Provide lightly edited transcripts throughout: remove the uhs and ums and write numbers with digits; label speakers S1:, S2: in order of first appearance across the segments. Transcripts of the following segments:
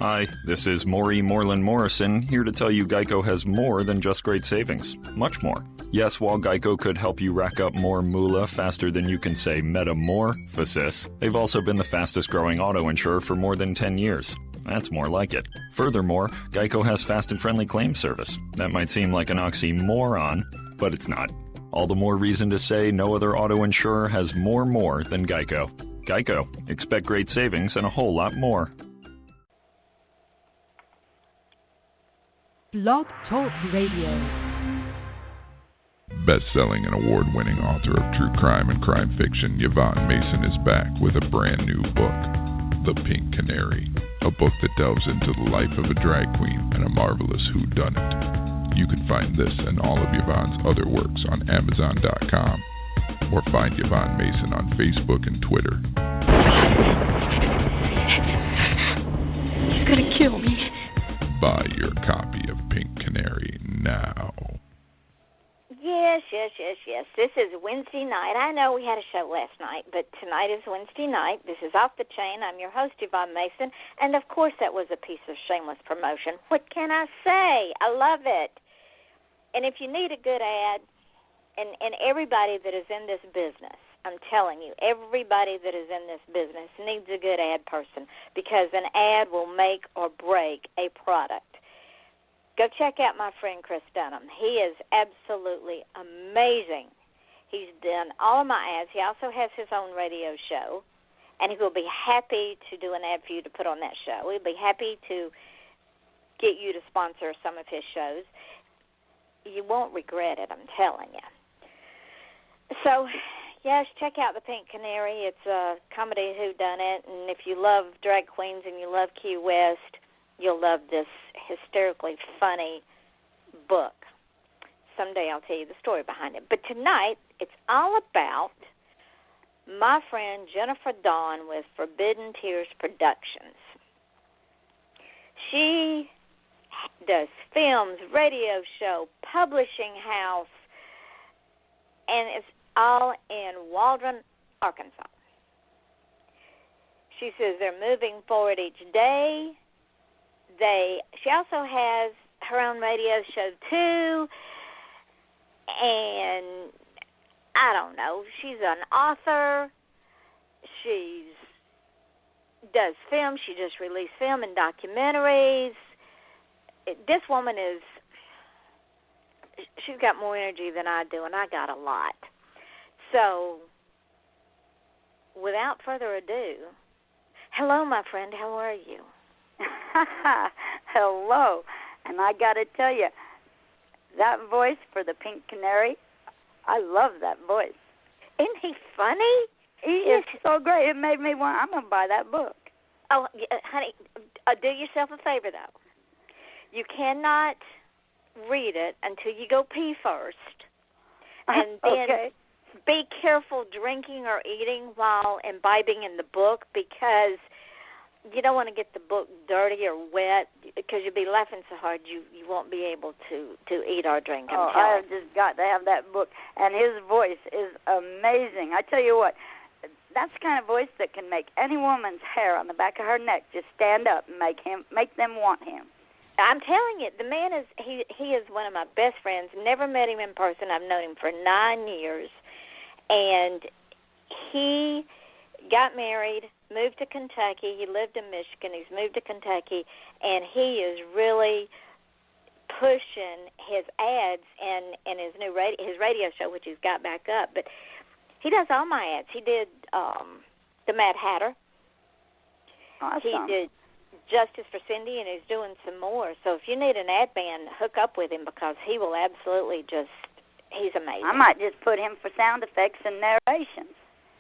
S1: Hi, this is Maury Moreland Morrison, here to tell you Geico has more than just great savings. Much more. Yes, while Geico could help you rack up more moolah faster than you can say metamorphosis, they've also been the fastest growing auto insurer for more than 10 years. That's more like it. Furthermore, Geico has fast and friendly claim service. That might seem like an oxymoron, but it's not. All the more reason to say no other auto insurer has more than Geico. Geico. Expect great savings and a whole lot more.
S2: Blog Talk Radio.
S3: Best-selling and award-winning author of true crime and crime fiction, Yvonne Mason is back with a brand new book, The Pink Canary, a book that delves into the life of a drag queen and a marvelous whodunit. You can find this and all of Yvonne's other works on Amazon.com or find Yvonne Mason on Facebook and Twitter.
S4: You're gonna kill me.
S3: Buy your copy of Pink Canary now.
S5: Yes. This is Wednesday night. I know we had a show last night, but tonight is Wednesday night. This is Off the Chain. I'm your host, Yvonne Mason, and of course that was a piece of shameless promotion. What can I say? I love it. And if you need a good ad, and everybody that is in this business, I'm telling you, everybody that is in this business needs a good ad person because an ad will make or break a product. Go check out my friend Chris Dunham. He is absolutely amazing. He's done all of my ads. He also has his own radio show, and he will be happy to do an ad for you to put on that show. He'll be happy to get you to sponsor some of his shows. You won't regret it, I'm telling you. So, yes, check out The Pink Canary. It's a comedy whodunit, and if you love drag queens and you love Key West, you'll love this hysterically funny book. Someday I'll tell you the story behind it. But tonight, it's all about my friend Jennifer Dawn with Forbidden Tears Productions. She does films, radio show, publishing house, and it's all in Waldron, Arkansas. She says they're moving forward each day. She also has her own radio show too, and I don't know. She's an author. She does film. She just released film and documentaries. This woman she's got more energy than I do, and I got a lot. So, without further ado, hello, my friend. How are you?
S4: Hello. And I got to tell you, that voice for the Pink Canary, I love that voice.
S5: Isn't he funny?
S4: He is so great. It made me want, I'm going to buy that book.
S5: Oh, honey, do yourself a favor, though. You cannot read it until you go pee first. And then be careful drinking or eating while imbibing in the book because you don't want to get the book dirty or wet because you'll be laughing so hard you won't be able to eat or drink.
S4: I have just got to have that book. And his voice is amazing. I tell you what, that's the kind of voice that can make any woman's hair on the back of her neck just stand up and make them want him.
S5: I'm telling you, the man is he is one of my best friends. Never met him in person. I've known him for 9 years. And he got married, moved to Kentucky. He lived in Michigan. He's moved to Kentucky, and he is really pushing his ads and his new radio show, which he's got back up. But he does all my ads. He did the Mad Hatter.
S4: Awesome.
S5: He did Justice for Cindy, and he's doing some more. So if you need an ad man, hook up with him because he will absolutely he's amazing.
S4: I might just put him for sound effects and narrations.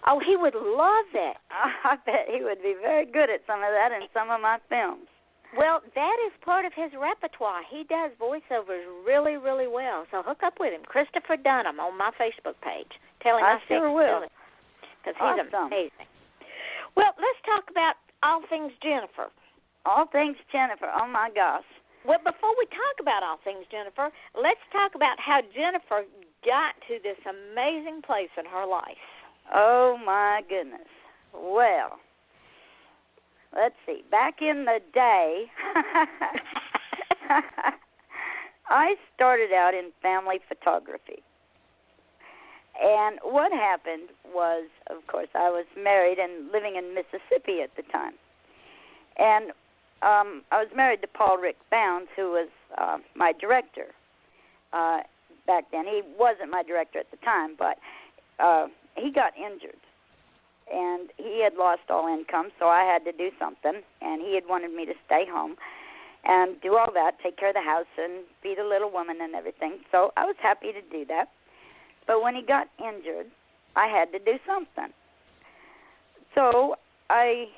S5: Oh, he would love it.
S4: I bet he would be very good at some of that in some of my films.
S5: Well, that is part of his repertoire. He does voiceovers really, really well. So hook up with him, Christopher Dunham, on my Facebook page. Tell him I
S4: sure will.
S5: Because he's amazing. Well, let's talk about all things Jennifer.
S4: All things Jennifer. Oh, my gosh.
S5: Well, before we talk about all things Jennifer, let's talk about how Jennifer got to this amazing place in her life.
S4: Oh, my goodness. Well, let's see. Back in the day, I started out in family photography. And what happened was, of course, I was married and living in Mississippi at the time. And I was married to Paul Rick Bounds, who was my director back then. He wasn't my director at the time, but he got injured. And he had lost all income, so I had to do something. And he had wanted me to stay home and do all that, take care of the house and feed a little woman and everything. So I was happy to do that. But when he got injured, I had to do something. So I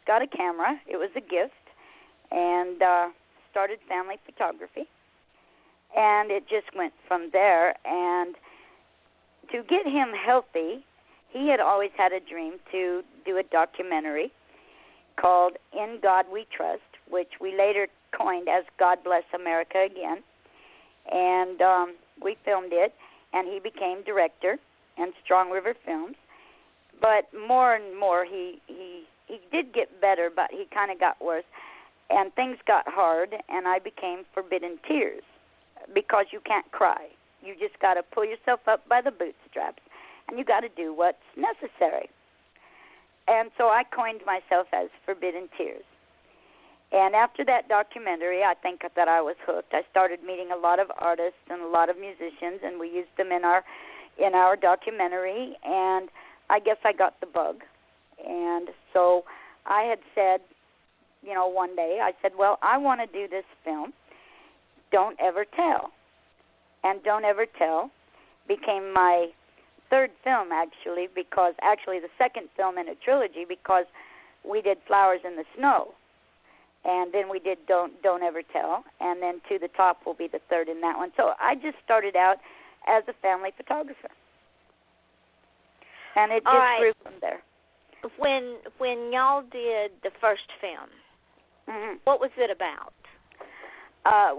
S4: got a camera. It was a gift. And started family photography. And it just went from there. And to get him healthy, he had always had a dream to do a documentary called In God We Trust, which we later coined as God Bless America Again. And we filmed it, and he became director in Strong River Films. But more and more, he did get better, but he kind of got worse. And things got hard, and I became Forbidden Tears, because you can't cry. You just got to pull yourself up by the bootstraps, and you got to do what's necessary. And so I coined myself as Forbidden Tears. And after that documentary, I think that I was hooked. I started meeting a lot of artists and a lot of musicians, and we used them in our documentary. And I guess I got the bug. And so I had said, one day, I said, well, I want to do this film, Don't Ever Tell. And Don't Ever Tell became my third film, actually the second film in a trilogy, because we did Flowers in the Snow. And then we did Don't Ever Tell, and then To the Top will be the third in that one. So I just started out as a family photographer, and it just grew from there.
S5: When y'all did the first film, what was it about?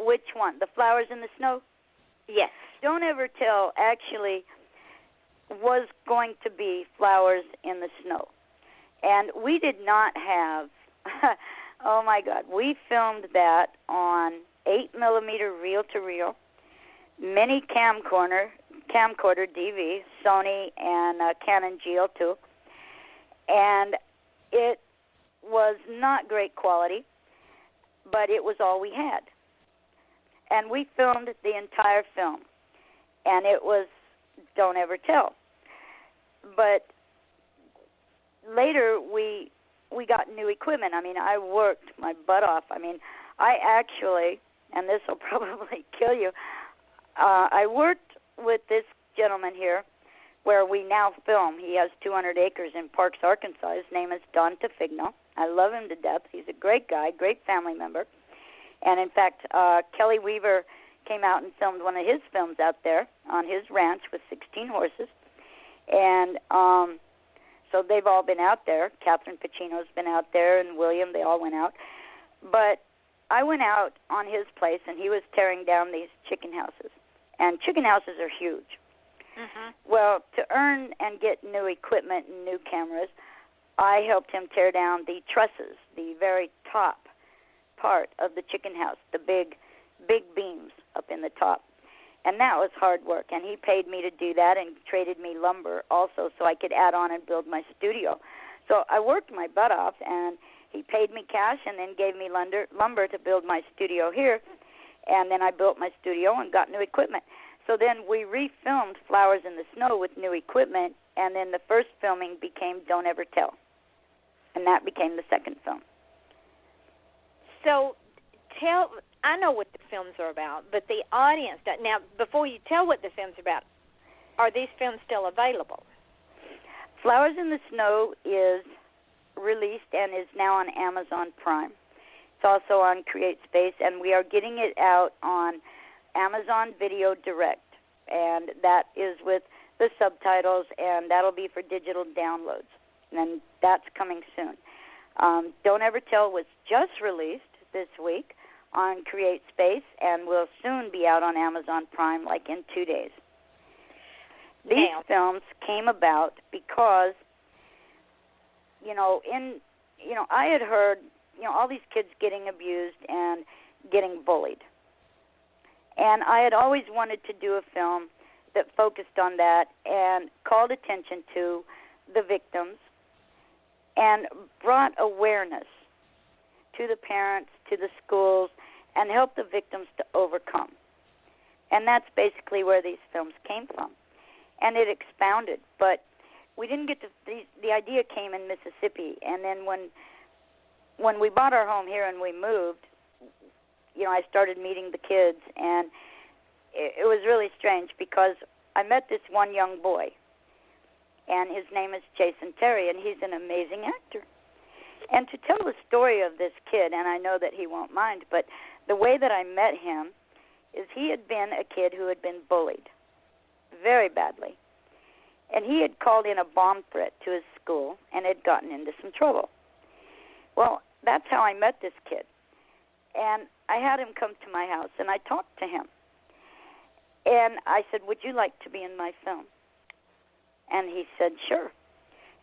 S4: Which one? The Flowers in the Snow?
S5: Yes.
S4: Don't Ever Tell actually was going to be Flowers in the Snow, and we did not have. Oh, my God. We filmed that on 8mm reel-to-reel, mini camcorder DV, Sony and Canon GL2, and it was not great quality, but it was all we had. And we filmed the entire film, and it was Don't Ever Tell. But later we got new equipment. I mean, I worked my butt off. I mean, I actually, and this will probably kill you, I worked with this gentleman here where we now film. He has 200 acres in Parks, Arkansas. His name is Don Tefigno. I love him to death. He's a great guy, great family member. And, in fact, Kelly Weaver came out and filmed one of his films out there on his ranch with 16 horses. And so they've all been out there. Catherine Pacino's been out there, and William, they all went out. But I went out on his place, and he was tearing down these chicken houses. And chicken houses are huge. Well, to earn and get new equipment and new cameras, I helped him tear down the trusses, the very top part of the chicken house, the big beams up in the top. And that was hard work, and he paid me to do that and traded me lumber also so I could add on and build my studio. So I worked my butt off, and he paid me cash and then gave me lumber to build my studio here, and then I built my studio and got new equipment. So then we refilmed Flowers in the Snow with new equipment, and then the first filming became Don't Ever Tell, and that became the second film.
S5: So I know what the films are about, but the audience, now, before you tell what the film's about, are these films still available?
S4: Flowers in the Snow is released and is now on Amazon Prime. It's also on CreateSpace, and we are getting it out on Amazon Video Direct, and that is with the subtitles, and that'll be for digital downloads, and that's coming soon. Don't Ever Tell was just released this week on CreateSpace, and will soon be out on Amazon Prime, like in 2 days. These films came about because, I had heard all these kids getting abused and getting bullied. And I had always wanted to do a film that focused on that and called attention to the victims and brought awareness to the parents, to the schools, and helped the victims to overcome. And that's basically where these films came from. And it expounded, but we didn't get to, the idea came in Mississippi, and then when we bought our home here and we moved, I started meeting the kids, and it was really strange because I met this one young boy, and his name is Jason Terry, and he's an amazing actor. And to tell the story of this kid, and I know that he won't mind, but the way that I met him is he had been a kid who had been bullied very badly. And he had called in a bomb threat to his school and had gotten into some trouble. Well, that's how I met this kid. And I had him come to my house, and I talked to him. And I said, would you like to be in my film? And he said, sure.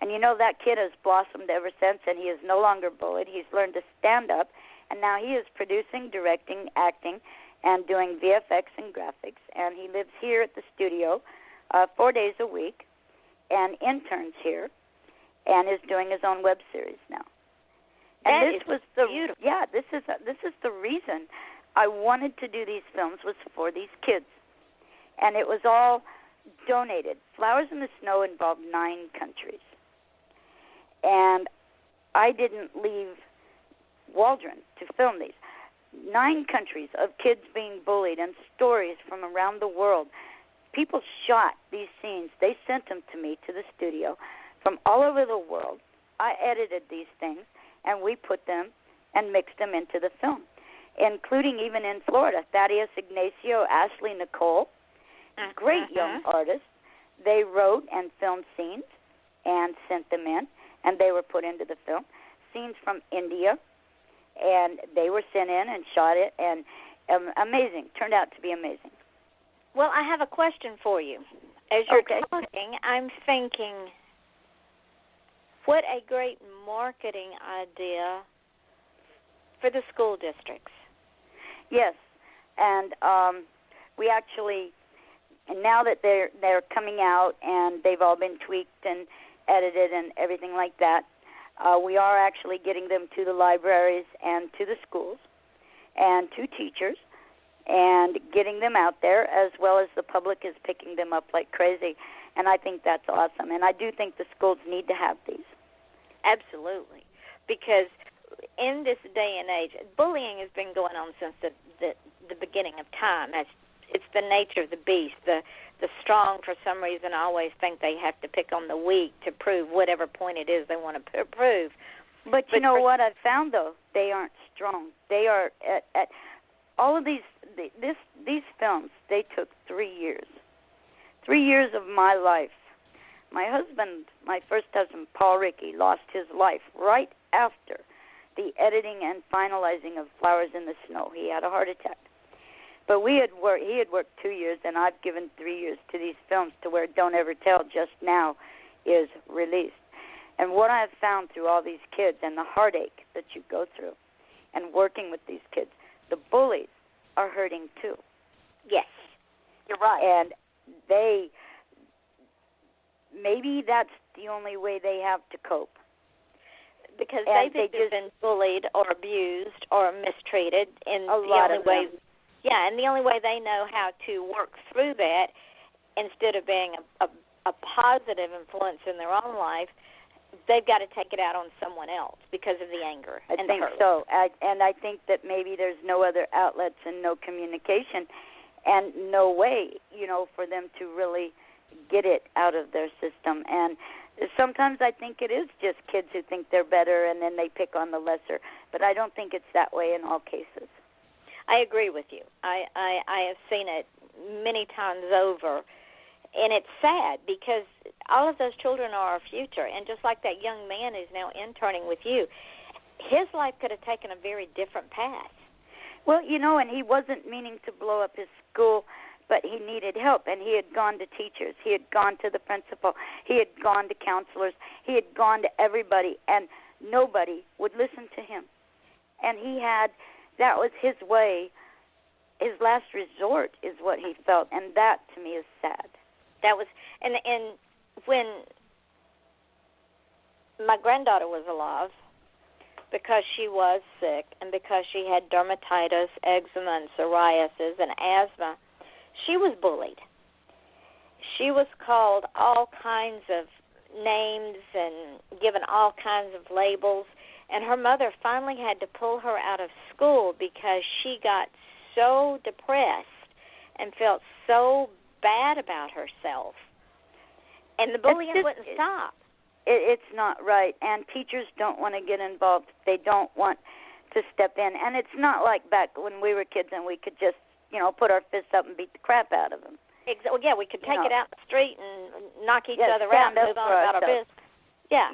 S4: And that kid has blossomed ever since, and he is no longer bullied. He's learned to stand up, and now he is producing, directing, acting, and doing VFX and graphics. And he lives here at the studio 4 days a week and interns here and is doing his own web series now. And this was beautiful. Yeah, this is the reason I wanted to do these films was for these kids. And it was all donated. Flowers in the Snow involved 9 countries. And I didn't leave Waldron to film these. 9 countries of kids being bullied and stories from around the world. People shot these scenes. They sent them to me to the studio from all over the world. I edited these things, and we put them and mixed them into the film, including even in Florida. Thaddeus Ignacio, Ashley Nicole, great young artists. They wrote and filmed scenes and sent them in, and they were put into the film. Scenes from India, and they were sent in and shot it, and amazing. Turned out to be amazing.
S5: Well, I have a question for you. As you're talking, I'm thinking, what a great marketing idea for the school districts.
S4: Yes, and we actually, and now that they're coming out and they've all been tweaked and edited and everything like that, we are actually getting them to the libraries and to the schools and to teachers and getting them out there, as well as the public is picking them up like crazy. And I think that's awesome. And I do think the schools need to have these.
S5: Absolutely. Because in this day and age, bullying has been going on since the beginning of time. It's the nature of the beast. The strong, for some reason, always think they have to pick on the weak to prove whatever point it is they want to prove.
S4: But you know what I've found, though? They aren't strong. They are at all of these films, they took 3 years. 3 years of my life. My husband, my first husband, Paul Rickey, lost his life right after the editing and finalizing of Flowers in the Snow. He had a heart attack. But he had worked 2 years, and I've given 3 years to these films to where Don't Ever Tell just now is released. And what I've found through all these kids and the heartache that you go through and working with these kids, the bullies are hurting too.
S5: Yes, you're right.
S4: And maybe that's the only way they have to cope.
S5: Because they've been bullied or abused or mistreated in the only way. Yeah, and the only way they know how to work through that, instead of being a positive influence in their own life, they've got to take it out on someone else because of the anger.
S4: I think so. And I think that maybe there's no other outlets and no communication and no way, for them to really get it out of their system. And sometimes I think it is just kids who think they're better and then they pick on the lesser. But I don't think it's that way in all cases.
S5: I agree with you. I have seen it many times over. And it's sad because all of those children are our future. And just like that young man who's now interning with you, his life could have taken a very different path.
S4: Well, and he wasn't meaning to blow up his school, but he needed help. And he had gone to teachers. He had gone to the principal. He had gone to counselors. He had gone to everybody. And nobody would listen to him. And that was his way. His last resort is what he felt, and that to me is sad.
S5: That was, and when my granddaughter was alive, because she was sick and because she had dermatitis, eczema, and psoriasis and asthma, she was bullied. She was called all kinds of names and given all kinds of labels, and her mother finally had to pull her out of school because she got so depressed and felt so bad about herself. And the bullying wouldn't stop.
S4: It's not right, and teachers don't want to get involved. They don't want to step in. And it's not like back when we were kids and we could just, put our fists up and beat the crap out of them.
S5: Well, yeah, we could take it out in the street and knock each other out and move on about our business. Yeah.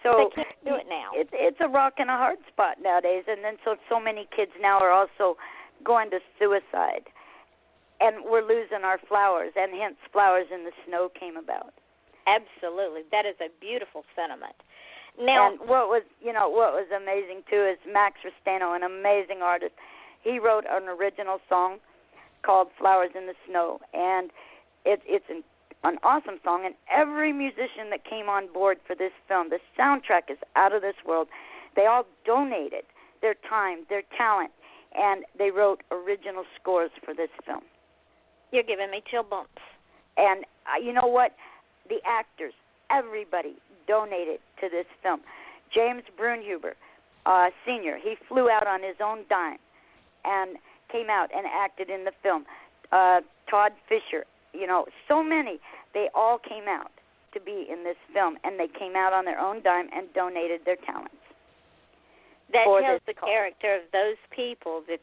S5: So they can't do it now.
S4: It's a rock and a hard spot nowadays, and then so many kids now are also going to suicide, and we're losing our flowers, and hence Flowers in the Snow came about.
S5: Absolutely, that is a beautiful sentiment. Now,
S4: and what was amazing too is Max Rustano, an amazing artist. He wrote an original song called Flowers in the Snow, and it's an awesome song, and every musician that came on board for this film, the soundtrack is out of this world. They all donated their time, their talent, and they wrote original scores for this film.
S5: You're giving me chill bumps.
S4: And you know what? The actors, everybody donated to this film. James Brunhuber, Sr., he flew out on his own dime and came out and acted in the film. Todd Fisher, so many. They all came out to be in this film, and they came out on their own dime and donated their talents.
S5: That tells the character of those people that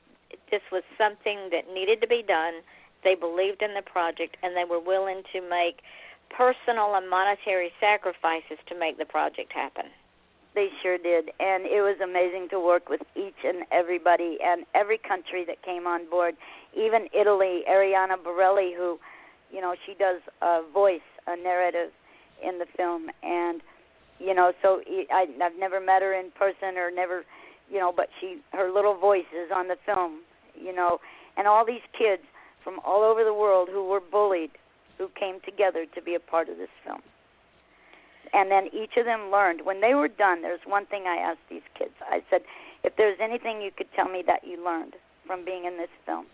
S5: this was something that needed to be done. They believed in the project, and they were willing to make personal and monetary sacrifices to make the project happen.
S4: They sure did, and it was amazing to work with each and everybody and every country that came on board, even Italy. Ariana Borelli, who, she does a voice, a narrative in the film, and, so I've never met her in person or never, but her little voice is on the film, and all these kids from all over the world who were bullied, who came together to be a part of this film. And then each of them learned. When they were done, there's one thing I asked these kids. I said, if there's anything you could tell me that you learned from being in this film,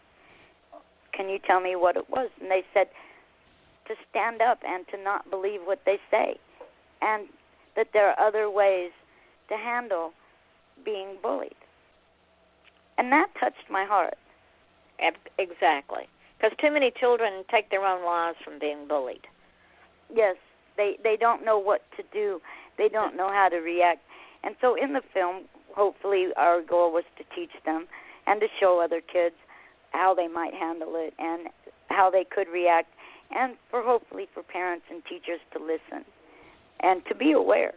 S4: can you tell me what it was? And they said to stand up and to not believe what they say, and that there are other ways to handle being bullied. And that touched my heart.
S5: Exactly. Because too many children take their own lives from being bullied.
S4: Yes, they don't know what to do. They don't know how to react. And so in the film, hopefully our goal was to teach them and to show other kids how they might handle it and how they could react, and hopefully for parents and teachers to listen and to be aware.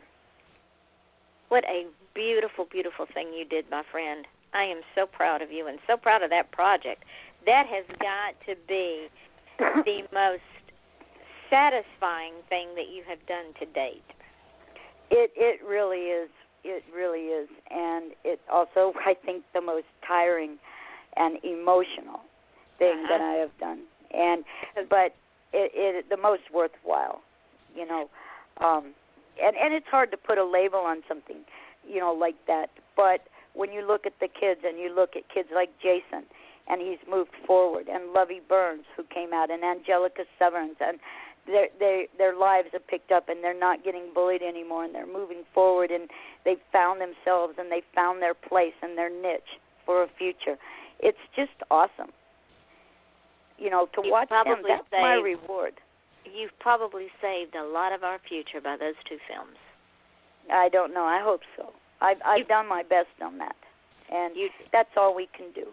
S5: What a beautiful, beautiful thing you did, my friend. I am so proud of you and so proud of that project. That has got to be the most satisfying thing that you have done to date.
S4: It really is. It really is. And it also, I think, the most tiring and emotional thing that I have done. But it the most worthwhile, And it's hard to put a label on something, like that. But when you look at the kids and you look at kids like Jason, and he's moved forward, and Lovey Burns, who came out, and Angelica Severance, and their lives are picked up, and they're not getting bullied anymore, and they're moving forward, and they've found themselves, and they found their place and their niche for a future. It's just awesome. To watch them, that's my reward.
S5: You've probably saved a lot of our future by those two films.
S4: I don't know. I hope so. I've done my best on that, and that's all we can do.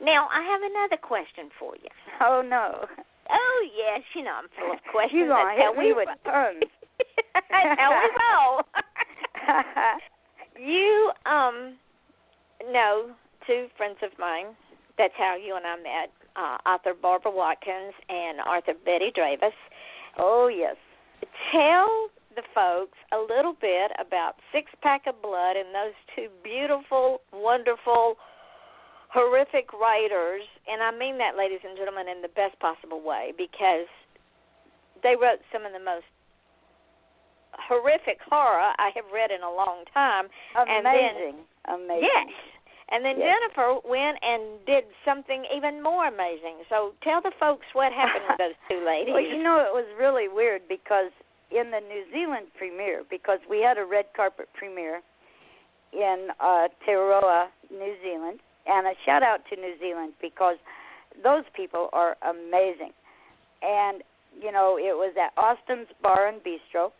S5: Now, I have another question for you.
S4: Oh, no.
S5: Oh, yes. I'm full of questions.
S4: You're going to hit me with tons.
S5: That's how we roll. You know two friends of mine. That's how you and I met, author Barbara Watkins and author Betty Dravis.
S4: Oh, yes.
S5: Tell the folks a little bit about Six Pack of Blood and those two beautiful, wonderful, horrific writers, and I mean that, ladies and gentlemen, in the best possible way, because they wrote some of the most horrific horror I have read in a long time.
S4: Amazing.
S5: Yes. And then
S4: yes.
S5: Jennifer went and did something even more amazing. So tell the folks what happened with those two ladies.
S4: Well, you know, it was really weird because in the New Zealand premiere, because we had a red carpet premiere in Aotearoa, New Zealand, and a shout-out to New Zealand because those people are amazing. And, you know, it was at Austin's Bar and Bistro,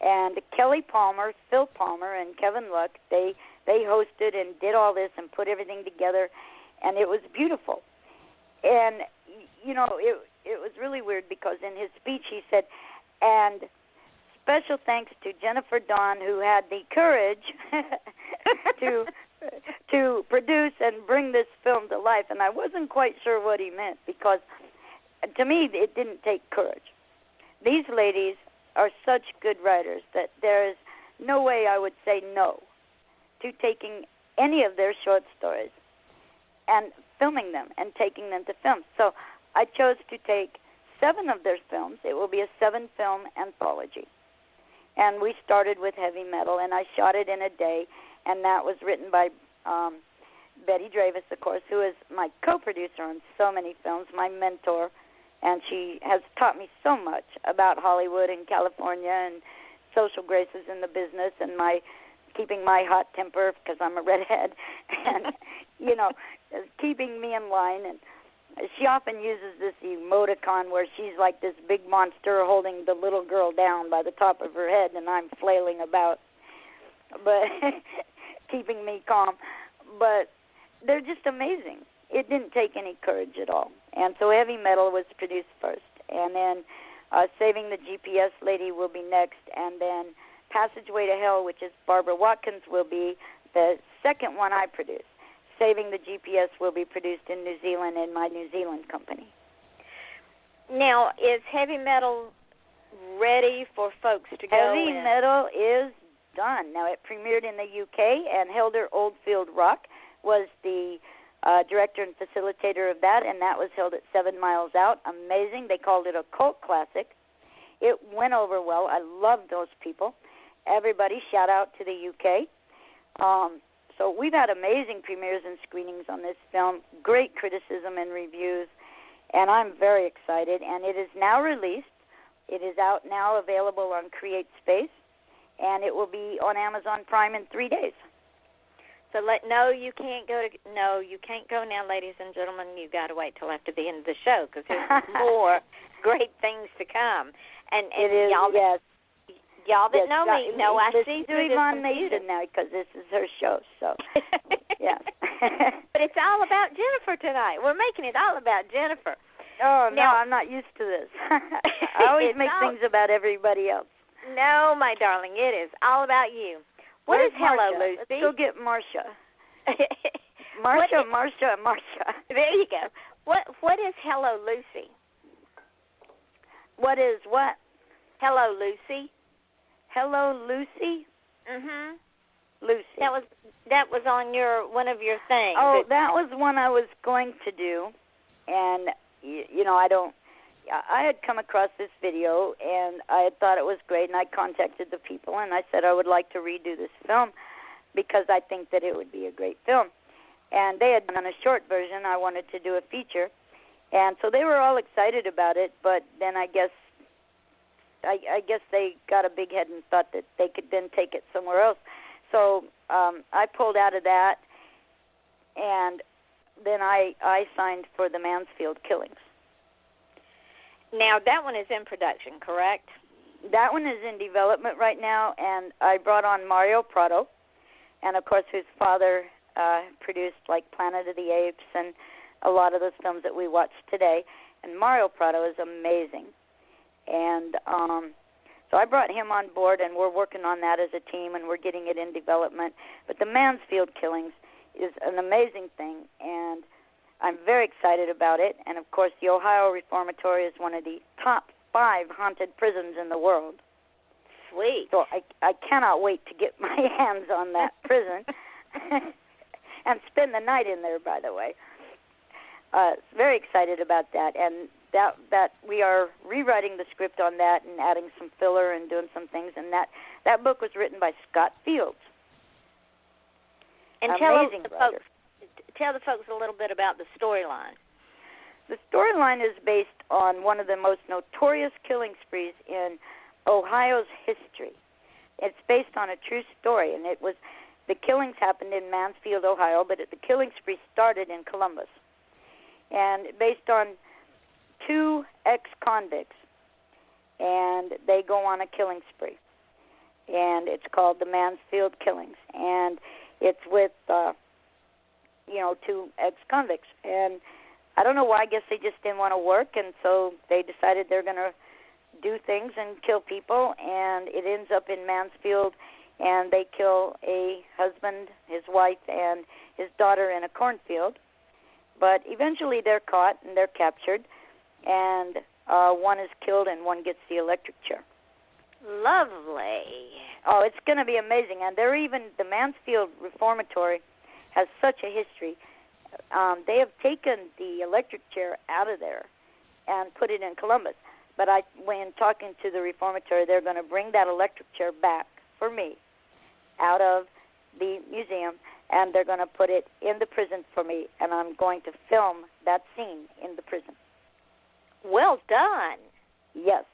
S4: and Kelly Palmer, Phil Palmer, and Kevin Luck, they hosted and did all this and put everything together, and it was beautiful. And, you know, it was really weird because in his speech he said, and special thanks to Jennifer Dawn, who had the courage to produce and bring this film to life. And I wasn't quite sure what he meant because, to me, it didn't take courage. These ladies are such good writers that there is no way I would say no to taking any of their short stories and filming them and taking them to film. So I chose to take 7 of their films. It will be a 7-film anthology. And we started with heavy metal, and I shot it in a day, and that was written by Betty Dravis, of course, who is my co-producer on so many films, my mentor, and she has taught me so much about Hollywood and California and social graces in the business and my keeping my hot temper because I'm a redhead and, you know, keeping me in line. And she often uses this emoticon where she's like this big monster holding the little girl down by the top of her head and I'm flailing about, but keeping me calm. But they're just amazing. It didn't take any courage at all. And so Heavy Metal was produced first. And then Saving the GPS Lady will be next. And then Passageway to Hell, which is Barbara Watkins, will be the second one I produced. Saving the GPS will be produced in New Zealand in my New Zealand company.
S5: Now, is Heavy Metal ready for folks to go
S4: Heavy Metal is done. Now, it premiered in the UK, and Helder Oldfield Rock was the director and facilitator of that, and that was held at 7 Miles Out. Amazing. They called it a cult classic. It went over well. I love those people. Everybody, shout out to the UK. So we've had amazing premieres and screenings on this film, great criticism and reviews, and I'm very excited. And it is now released. It is out now, available on Create Space, and it will be on Amazon Prime in 3 days. So
S5: you can't go now, ladies and gentlemen. You got to wait till after the end of the show because there's more great things to come. And
S4: it is,
S5: y'all,
S4: yes.
S5: Y'all that know me know I see through this
S4: Yvonne
S5: computer.
S4: Mason now because this is her show. So, yeah.
S5: But it's all about Jennifer tonight. We're making it all about Jennifer.
S4: Oh, no,
S5: now,
S4: I'm not used to this. I always make things about everybody else.
S5: No, my darling, it is all about you. What
S4: Where's
S5: is Hello,
S4: Marcia?
S5: Lucy?
S4: Let's go get Marcia. Marcia.
S5: There you go. What is Hello, Lucy?
S4: What is what?
S5: Hello, Lucy.
S4: Hello, Lucy?
S5: Mhm.
S4: Lucy.
S5: That was on one of your things.
S4: Oh, that was one I was going to do, and you know, I had come across this video, and I had thought it was great, and I contacted the people, and I said I would like to redo this film because I think that it would be a great film. And they had done a short version. I wanted to do a feature, and so they were all excited about it, but then I guess they got a big head and thought that they could then take it somewhere else. So I pulled out of that, and then I signed for the Mansfield Killings.
S5: Now, that one is in production, correct?
S4: That one is in development right now, and I brought on Mario Prado, and, of course, whose father produced, like, Planet of the Apes and a lot of those films that we watch today. And Mario Prado is amazing. And so I brought him on board, and we're working on that as a team, and we're getting it in development. But the Mansfield Killings is an amazing thing, and I'm very excited about it. And, of course, the Ohio Reformatory is one of the top 5 haunted prisons in the world.
S5: Sweet.
S4: So I cannot wait to get my hands on that prison and spend the night in there, by the way. Very excited about that, and that we are rewriting the script on that and adding some filler and doing some things, and that book was written by Scott Fields.
S5: And
S4: amazing writer.
S5: Tell the folks a little bit about the storyline.
S4: The storyline is based on one of the most notorious killing sprees in Ohio's history. It's based on a true story, and the killings happened in Mansfield, Ohio, but the killing spree started in Columbus. And based on 2 ex-convicts, and they go on a killing spree. And it's called the Mansfield Killings. And it's with, 2 ex-convicts. And I don't know why. I guess they just didn't want to work, and so they decided they're going to do things and kill people. And it ends up in Mansfield, and they kill a husband, his wife, and his daughter in a cornfield. But eventually they're caught and they're captured, and one is killed and one gets the electric chair.
S5: Lovely.
S4: Oh, it's going to be amazing. And the Mansfield Reformatory has such a history. They have taken the electric chair out of there and put it in Columbus. But when talking to the Reformatory, they're going to bring that electric chair back for me out of the museum, and they're going to put it in the prison for me, and I'm going to film that scene in the prison.
S5: Well done.
S4: Yes.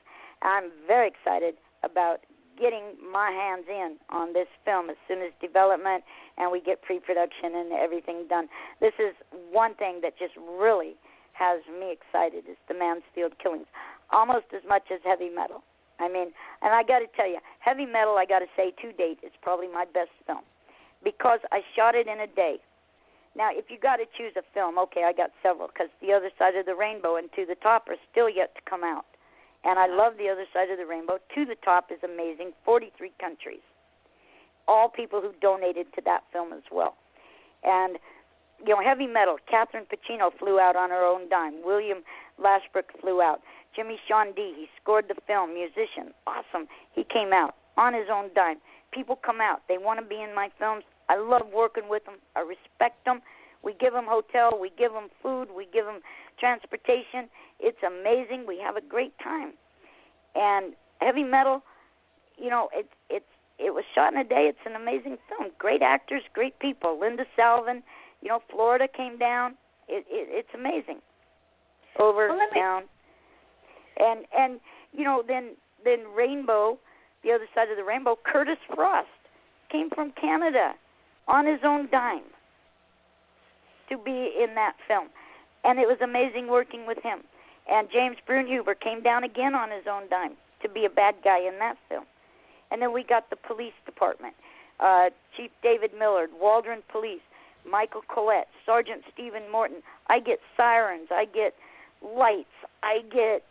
S4: I'm very excited about getting my hands in on this film as soon as development and we get pre-production and everything done. This is one thing that just really has me excited, is the Mansfield Killings, almost as much as heavy metal. I mean, and I got to tell you, heavy metal, I got to say, to date, is probably my best film because I shot it in a day. Now, if you got to choose a film, okay, I got several, because The Other Side of the Rainbow and To the Top are still yet to come out. And I love The Other Side of the Rainbow. To the Top is amazing, 43 countries. All people who donated to that film as well. And, heavy metal, Catherine Pacino flew out on her own dime. William Lashbrook flew out. Jimmy Sean D., he scored the film, musician, awesome. He came out on his own dime. People come out. They want to be in my films. I love working with them. I respect them. We give them hotel. We give them food. We give them transportation. It's amazing. We have a great time. And heavy metal, it was shot in a day. It's an amazing film. Great actors, great people. Linda Salvin, Florida came down. It's amazing. Down. And then Rainbow, The Other Side of the Rainbow, Curtis Frost came from Canada on his own dime to be in that film. And it was amazing working with him. And James Brunhuber came down again on his own dime to be a bad guy in that film. And then we got the police department, Chief David Millard, Waldron Police, Michael Collette, Sergeant Stephen Morton. I get sirens. I get lights. I get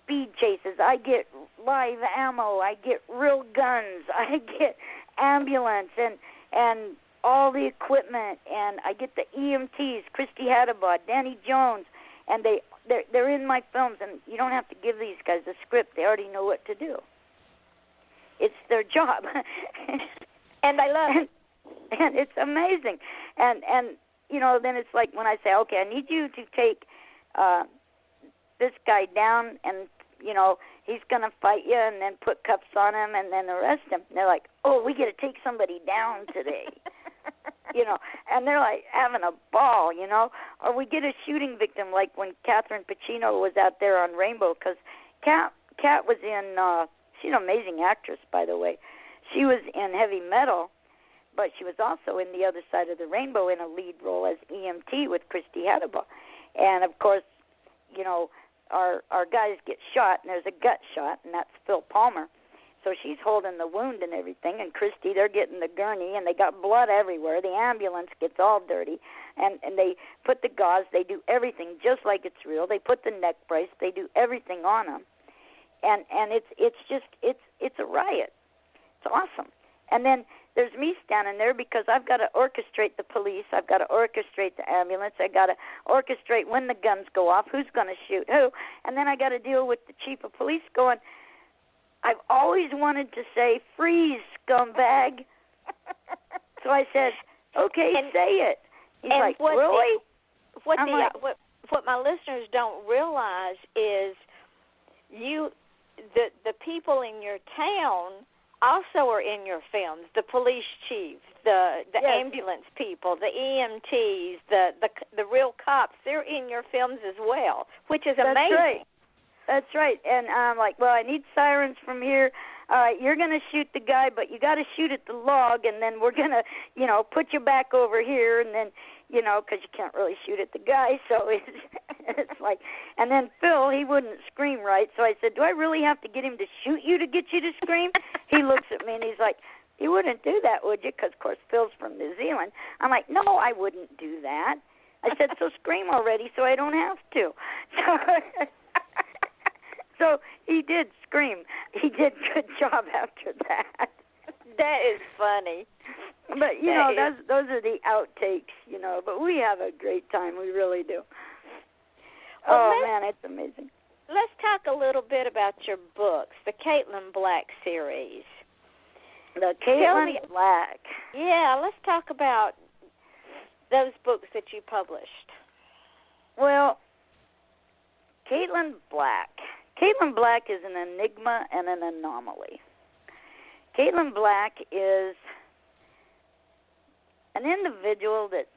S4: speed chases. I get live ammo. I get real guns. I get ambulance and all the equipment. And I get the EMTs, Christy Hadabod, Danny Jones. And they're in my films, and you don't have to give these guys a script. They already know what to do. It's their job.
S5: And I love it.
S4: And it's amazing. And then it's like when I say, okay, I need you to take this guy down, and, he's going to fight you, and then put cuffs on him and then arrest him. And they're like, oh, we got to take somebody down today. And they're like having a ball, Or we get a shooting victim, like when Catherine Pacino was out there on Rainbow, because Kat was in, she's an amazing actress, by the way. She was in heavy metal, but she was also in The Other Side of the Rainbow in a lead role as EMT with Christy Hadabod. And, of course, our guys get shot, and there's a gut shot, and that's Phil Palmer. So she's holding the wound and everything, and Christy, they're getting the gurney, and they got blood everywhere. The ambulance gets all dirty, and they put the gauze. They do everything just like it's real. They put the neck brace. They do everything on them, and it's a riot. It's awesome. And then there's me standing there because I've got to orchestrate the police. I've got to orchestrate the ambulance. I got to orchestrate when the guns go off, who's going to shoot who, and then I got to deal with the chief of police going, I've always wanted to say, freeze, scumbag. So I said, okay, say it. He's like, really?
S5: What my listeners don't realize is the people in your town also are in your films. The police chief, the
S4: yes.
S5: ambulance people, the EMTs, the real cops. They're in your films as well, which is amazing.
S4: That's right. And I'm like, well, I need sirens from here. All right, you're going to shoot the guy, but you got to shoot at the log, and then we're going to, put you back over here, and then, because you can't really shoot at the guy, so it's like, and then Phil, he wouldn't scream right, so I said, do I really have to get him to shoot you to get you to scream? He looks at me, and he's like, you wouldn't do that, would you? Because, of course, Phil's from New Zealand. I'm like, no, I wouldn't do that. I said, so scream already so I don't have to. So he did scream. He did a good job after that.
S5: That is funny.
S4: But, those are the outtakes, But we have a great time. We really do.
S5: Well,
S4: man, it's amazing.
S5: Let's talk a little bit about your books, the Caitlin Black series.
S4: The Caitlin Black.
S5: Yeah, let's talk about those books that you published.
S4: Well, Caitlin Black. Caitlin Black is an enigma and an anomaly. Caitlin Black is an individual that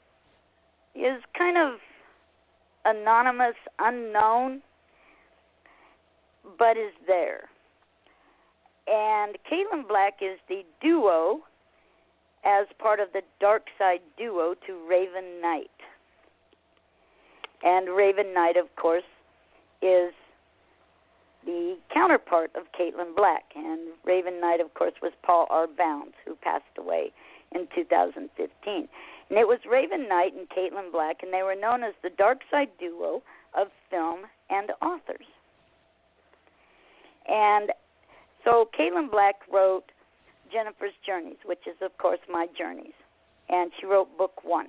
S4: is kind of anonymous, unknown, but is there. And Caitlin Black is the duo as part of the Dark Side duo to Raven Knight. And Raven Knight, of course, is the counterpart of Caitlin Black. And Raven Knight, of course, was Paul R. Bounds, who passed away in 2015. And it was Raven Knight and Caitlin Black, and they were known as the Dark Side duo of film and authors. And so Caitlin Black wrote Jennifer's Journeys, which is, of course, my journeys. And she wrote book 1.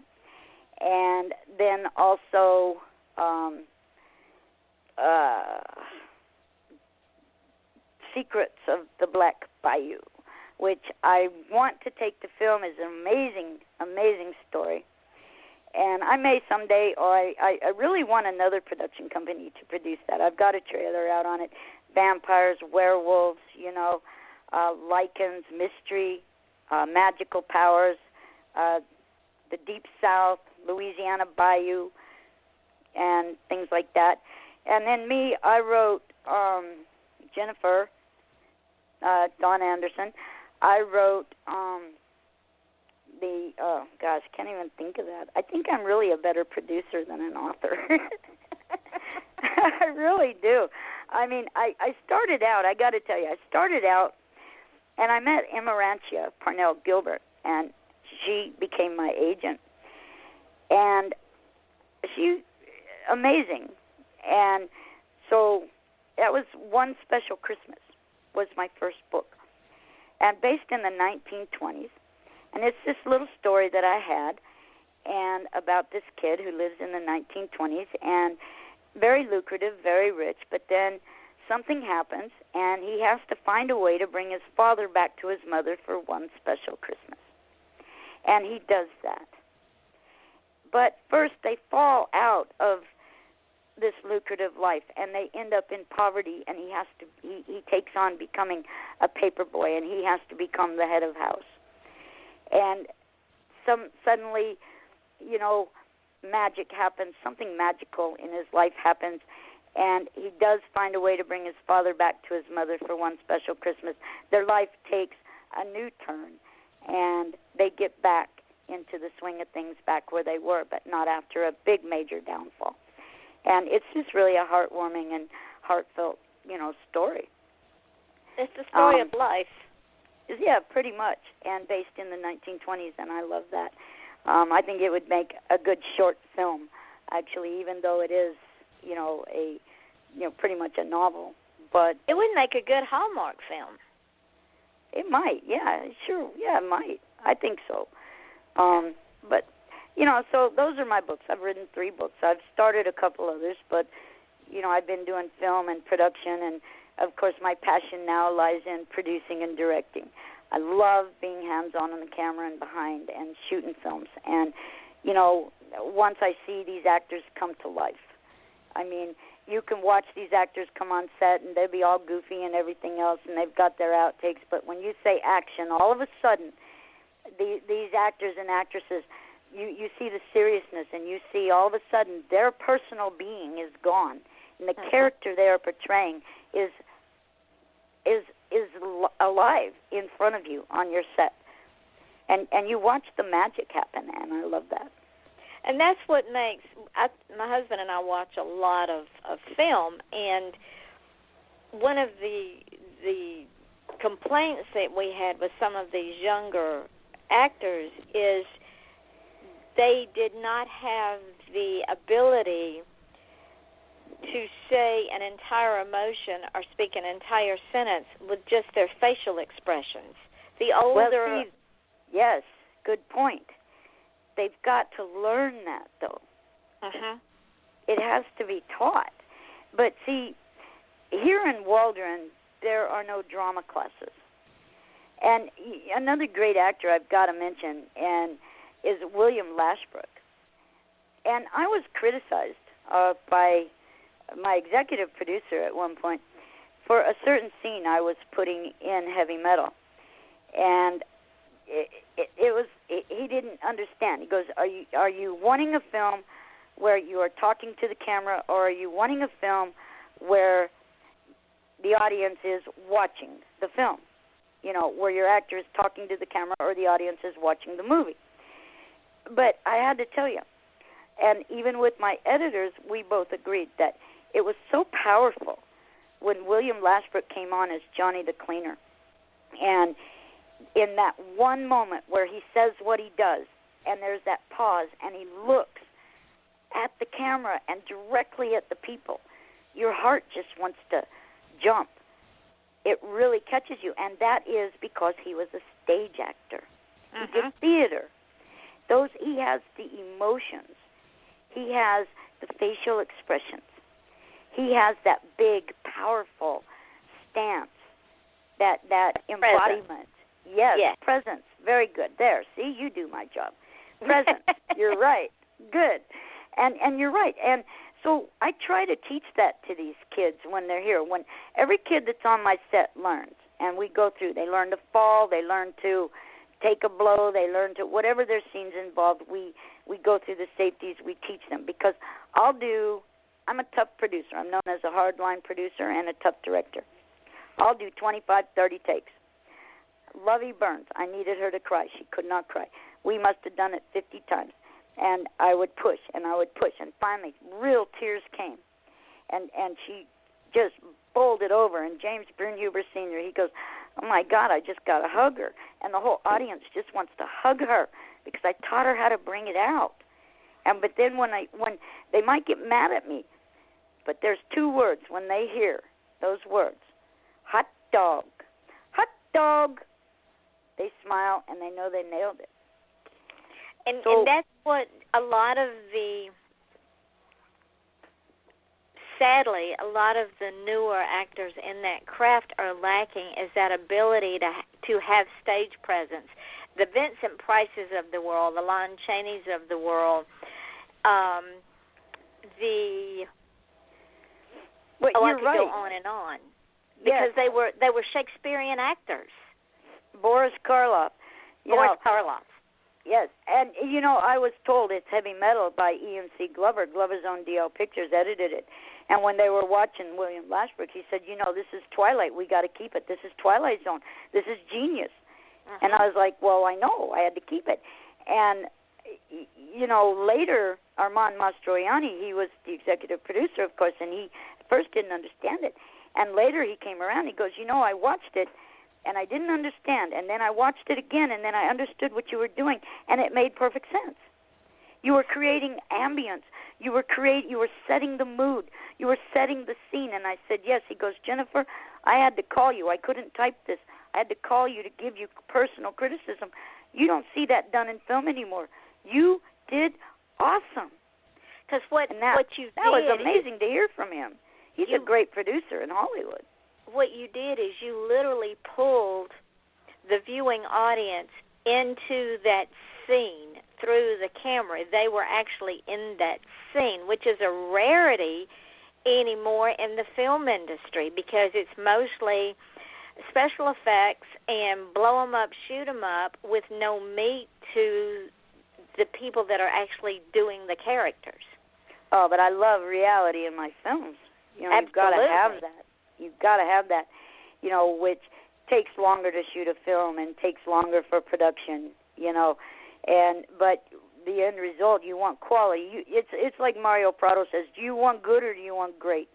S4: And then also Secrets of the Black Bayou, which I want to take to film. Is an amazing, amazing story. And I may someday, or I really want another production company to produce that. I've got a trailer out on it. Vampires, werewolves, lichens, mystery, magical powers, the Deep South, Louisiana Bayou, and things like that. And then me, I wrote Jennifer, Dawn Anderson. I wrote can't even think of that. I think I'm really a better producer than an author. I really do. I mean, I started out, I got to tell you, and I met Emarancia Parnell Gilbert, and she became my agent. And she, amazing. And so that was One Special Christmas was my first book. And based in the 1920s. And it's this little story that I had and about this kid who lives in the 1920s and very lucrative, very rich, but then something happens and he has to find a way to bring his father back to his mother for one special Christmas. And he does that. But first they fall out of this lucrative life and they end up in poverty, and he takes on becoming a paper boy, and he has to become the head of house. And suddenly, magic happens, something magical in his life happens, and he does find a way to bring his father back to his mother for one special Christmas. Their life takes a new turn, and they get back into the swing of things back where they were, but not after a big major downfall. And it's just really a heartwarming and heartfelt, story.
S5: It's the story of life.
S4: Yeah, pretty much, and based in the 1920s, and I love that. I think it would make a good short film, actually, even though it is, pretty much a novel. But
S5: it would make a good Hallmark film.
S4: It might, yeah, sure, yeah, it might. I think so. But, so those are my books. I've written 3 books. I've started a couple others, but, I've been doing film and production and of course, my passion now lies in producing and directing. I love being hands-on the camera and behind and shooting films. And, you know, once I see these actors come to life, I mean, you can watch these actors come on set and they'll be all goofy and everything else, and they've got their outtakes. But when you say action, all of a sudden, these actors and actresses, you see the seriousness, and you see all of a sudden their personal being is gone, and the character they are portraying is alive in front of you on your set, and you watch the magic happen, and I love that.
S5: And that's what makes my husband and I watch a lot of film, and one of the complaints that we had with some of these younger actors is they did not have the ability to say an entire emotion or speak an entire sentence with just their facial expressions. The older...
S4: Yes, good point. They've got to learn that, though. It has to be taught. But, see, here in Waldron, there are no drama classes. And another great actor I've got to mention is William Lashbrook. And I was criticized by my executive producer at one point for a certain scene I was putting in heavy metal. And he didn't understand. He goes, are you wanting a film where you are talking to the camera, or are you wanting a film where the audience is watching the film? You know, where your actor is talking to the camera or the audience is watching the movie. But I had to tell you, and even with my editors, we both agreed that it was so powerful when William Lashbrook came on as Johnny the Cleaner. And in that one moment where he says what he does, and there's that pause, and he looks at the camera and directly at the people, your heart just wants to jump. It really catches you, and that is because he was a stage actor. He did theater. He has the emotions. He has the facial expressions. He has that big, powerful stance, that embodiment.
S5: Presence.
S4: Yes, presence. Very good. There, see, you do my job. Presence. You're right. Good. And you're right. And so I try to teach that to these kids when they're here. When every kid that's on my set learns, and we go through, they learn to fall, they learn to take a blow, they learn to, whatever their scenes involved, we go through the safeties, we teach them. Because I'm a tough producer. I'm known as a hardline producer and a tough director. I'll do 25, 30 takes. Lovey Burns, I needed her to cry. She could not cry. We must have done it 50 times. And I would push, and I would push. And finally, real tears came. And she just bowled it over. And James Brunhuber Sr., he goes, oh, my God, I just got to hug her. And the whole audience just wants to hug her because I taught her how to bring it out. But then when they might get mad at me, but there's two words when they hear those words, hot dog, hot dog. They smile, and they know they nailed it.
S5: And that's what a lot of sadly, a lot of the newer actors in that craft are lacking, is that ability to have stage presence. The Vincent Prices of the world, the Lon Chaneys of the world, I could go on and on, because they were Shakespearean actors.
S4: Boris Karloff.
S5: Karloff.
S4: Yes, and, I was told it's heavy metal by E.M.C. Glover. Glover's own DL Pictures edited it. And when they were watching William Lashbrook, he said, this is Twilight. We got to keep it. This is Twilight Zone. This is genius. And I was like, well, I know. I had to keep it. And, later, Armand Mastroianni, he was the executive producer, of course, and he at first didn't understand it. And later he came around. He goes, I watched it. And I didn't understand, and then I watched it again, and then I understood what you were doing, and it made perfect sense. You were creating ambience. You were setting the mood. You were setting the scene. And I said, yes. He goes, Jennifer, I had to call you. I couldn't type this. I had to call you to give you personal criticism. You don't see that done in film anymore. You did awesome.
S5: Because what you did,
S4: that was amazing to hear from him. He's a great producer in Hollywood.
S5: what you did is you literally pulled the viewing audience into that scene through the camera. They were actually in that scene, which is a rarity anymore in the film industry because it's mostly special effects and blow 'em up, shoot 'em up with no meat to the people that are actually doing the characters.
S4: Oh, but I love reality in my films. You know, you've got to have that. You've got to have that, you know, which takes longer to shoot a film and takes longer for production, you know. But the end result, you want quality. It's like Mario Prado says, do you want good or do you want great?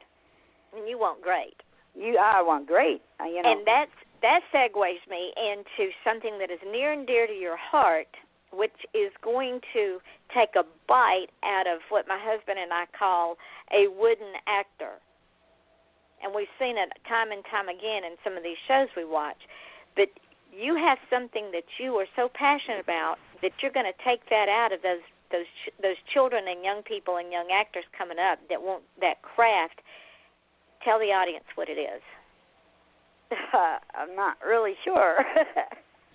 S5: And you want great.
S4: I want great, you know.
S5: And that segues me into something that is near and dear to your heart, which is going to take a bite out of what my husband and I call a wooden actor. And we've seen it time and time again in some of these shows we watch. But you have something that you are so passionate about that you're going to take that out of those children and young people and young actors coming up that want that craft. Tell the audience what it is.
S4: I'm not really sure.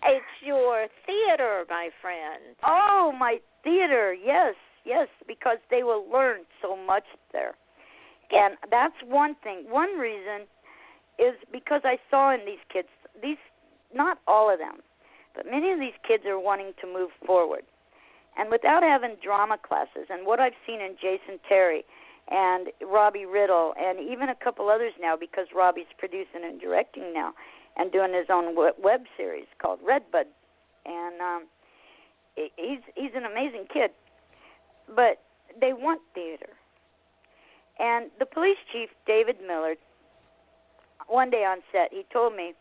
S5: It's your theater, my friend.
S4: Oh, my theater, yes, because they will learn so much there. And that's one thing. One reason is because I saw in these kids, not all of them, but many of these kids are wanting to move forward. And without having drama classes, and what I've seen in Jason Terry and Robbie Riddle, and even a couple others now, because Robbie's producing and directing now and doing his own web series called Redbud. And he's an amazing kid. But they want theater. And the police chief, David Millard, one day on set, he told me,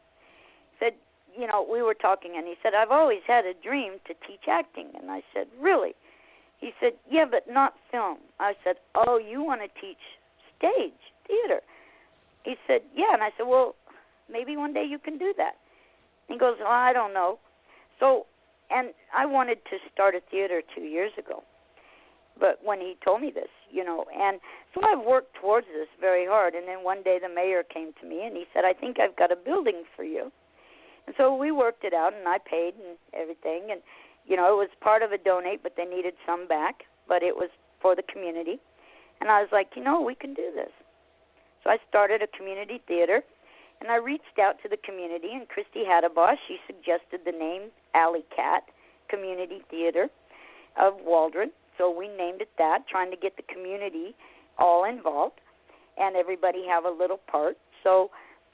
S4: said, you know, we were talking, and he said, I've always had a dream to teach acting. And I said, really? He said, yeah, but not film. I said, oh, you want to teach stage, theater? He said, yeah. And I said, well, maybe one day you can do that. He goes, well, I don't know. So, and I wanted to start a theater 2 years ago. But when he told me this, you know, and so I've worked towards this very hard. And then one day the mayor came to me and he said, I think I've got a building for you. And so we worked it out, and I paid and everything. And, you know, it was part of a donate, but they needed some back. But it was for the community. And I was like, you know, we can do this. So I started a community theater, and I reached out to the community, and Christy Haddabaugh, she suggested the name Alley Cat Community Theater of Waldron. So we named it that, trying to get the community all involved and everybody have a little part. So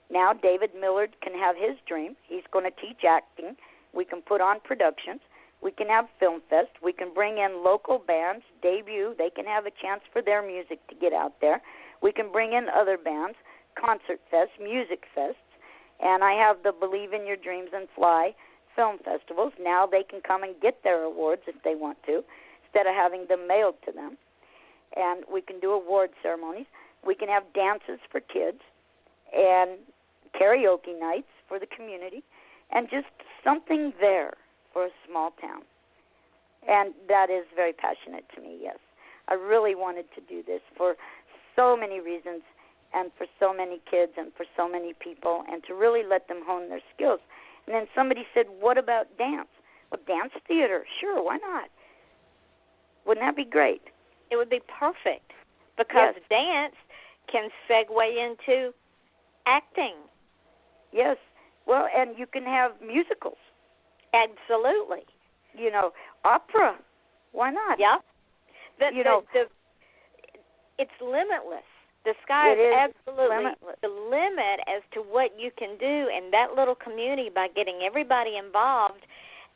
S4: now David Millard can have his dream. He's going to teach acting. We can put on productions. We can have Film Fest. We can bring in local bands, debut. They can have a chance for their music to get out there. We can bring in other bands, concert fests, music fests. And I have the Believe in Your Dreams and Fly film festivals. Now they can come and get their awards if they want to, instead of having them mailed to them. And we can do award ceremonies. We can have dances for kids and karaoke nights for the community, and just something there for a small town. And that is very passionate to me, yes. I really wanted to do this for so many reasons and for so many kids and for so many people, and to really let them hone their skills. And then somebody said, what about dance? Well, dance theater, sure, why not? Wouldn't that be great?
S5: It would be perfect, because
S4: yes.
S5: Dance can segue into acting.
S4: Yes. Well, and you can have musicals.
S5: Absolutely.
S4: You know, opera. Why not?
S5: Yeah. It's limitless. The sky is absolutely
S4: limitless.
S5: The limit as to what you can do in that little community by getting everybody involved.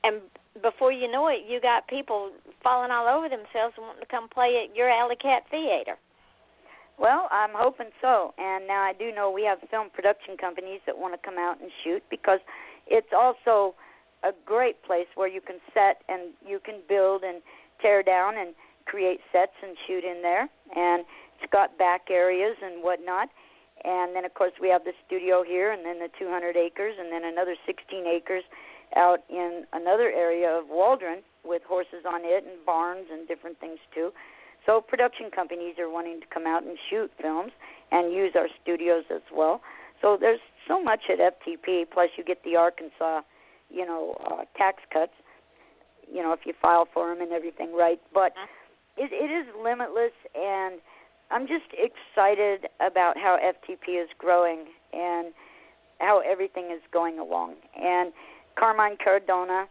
S5: And before you know it, you got people falling all over themselves and wanting to come play at your Alley Cat Theater.
S4: Well, I'm hoping so. And now I do know we have film production companies that want to come out and shoot, because it's also a great place where you can set and you can build and tear down and create sets and shoot in there. And it's got back areas and whatnot. And then, of course, we have the studio here, and then the 200 acres, and then another 16 acres out in another area of Waldron with horses on it and barns and different things too. So production companies are wanting to come out and shoot films and use our studios as well. So there's so much at FTP, plus you get the Arkansas, tax cuts, if you file for them and everything right. But it is limitless, and I'm just excited about how FTP is growing and how everything is going along. And Carmine Cardona,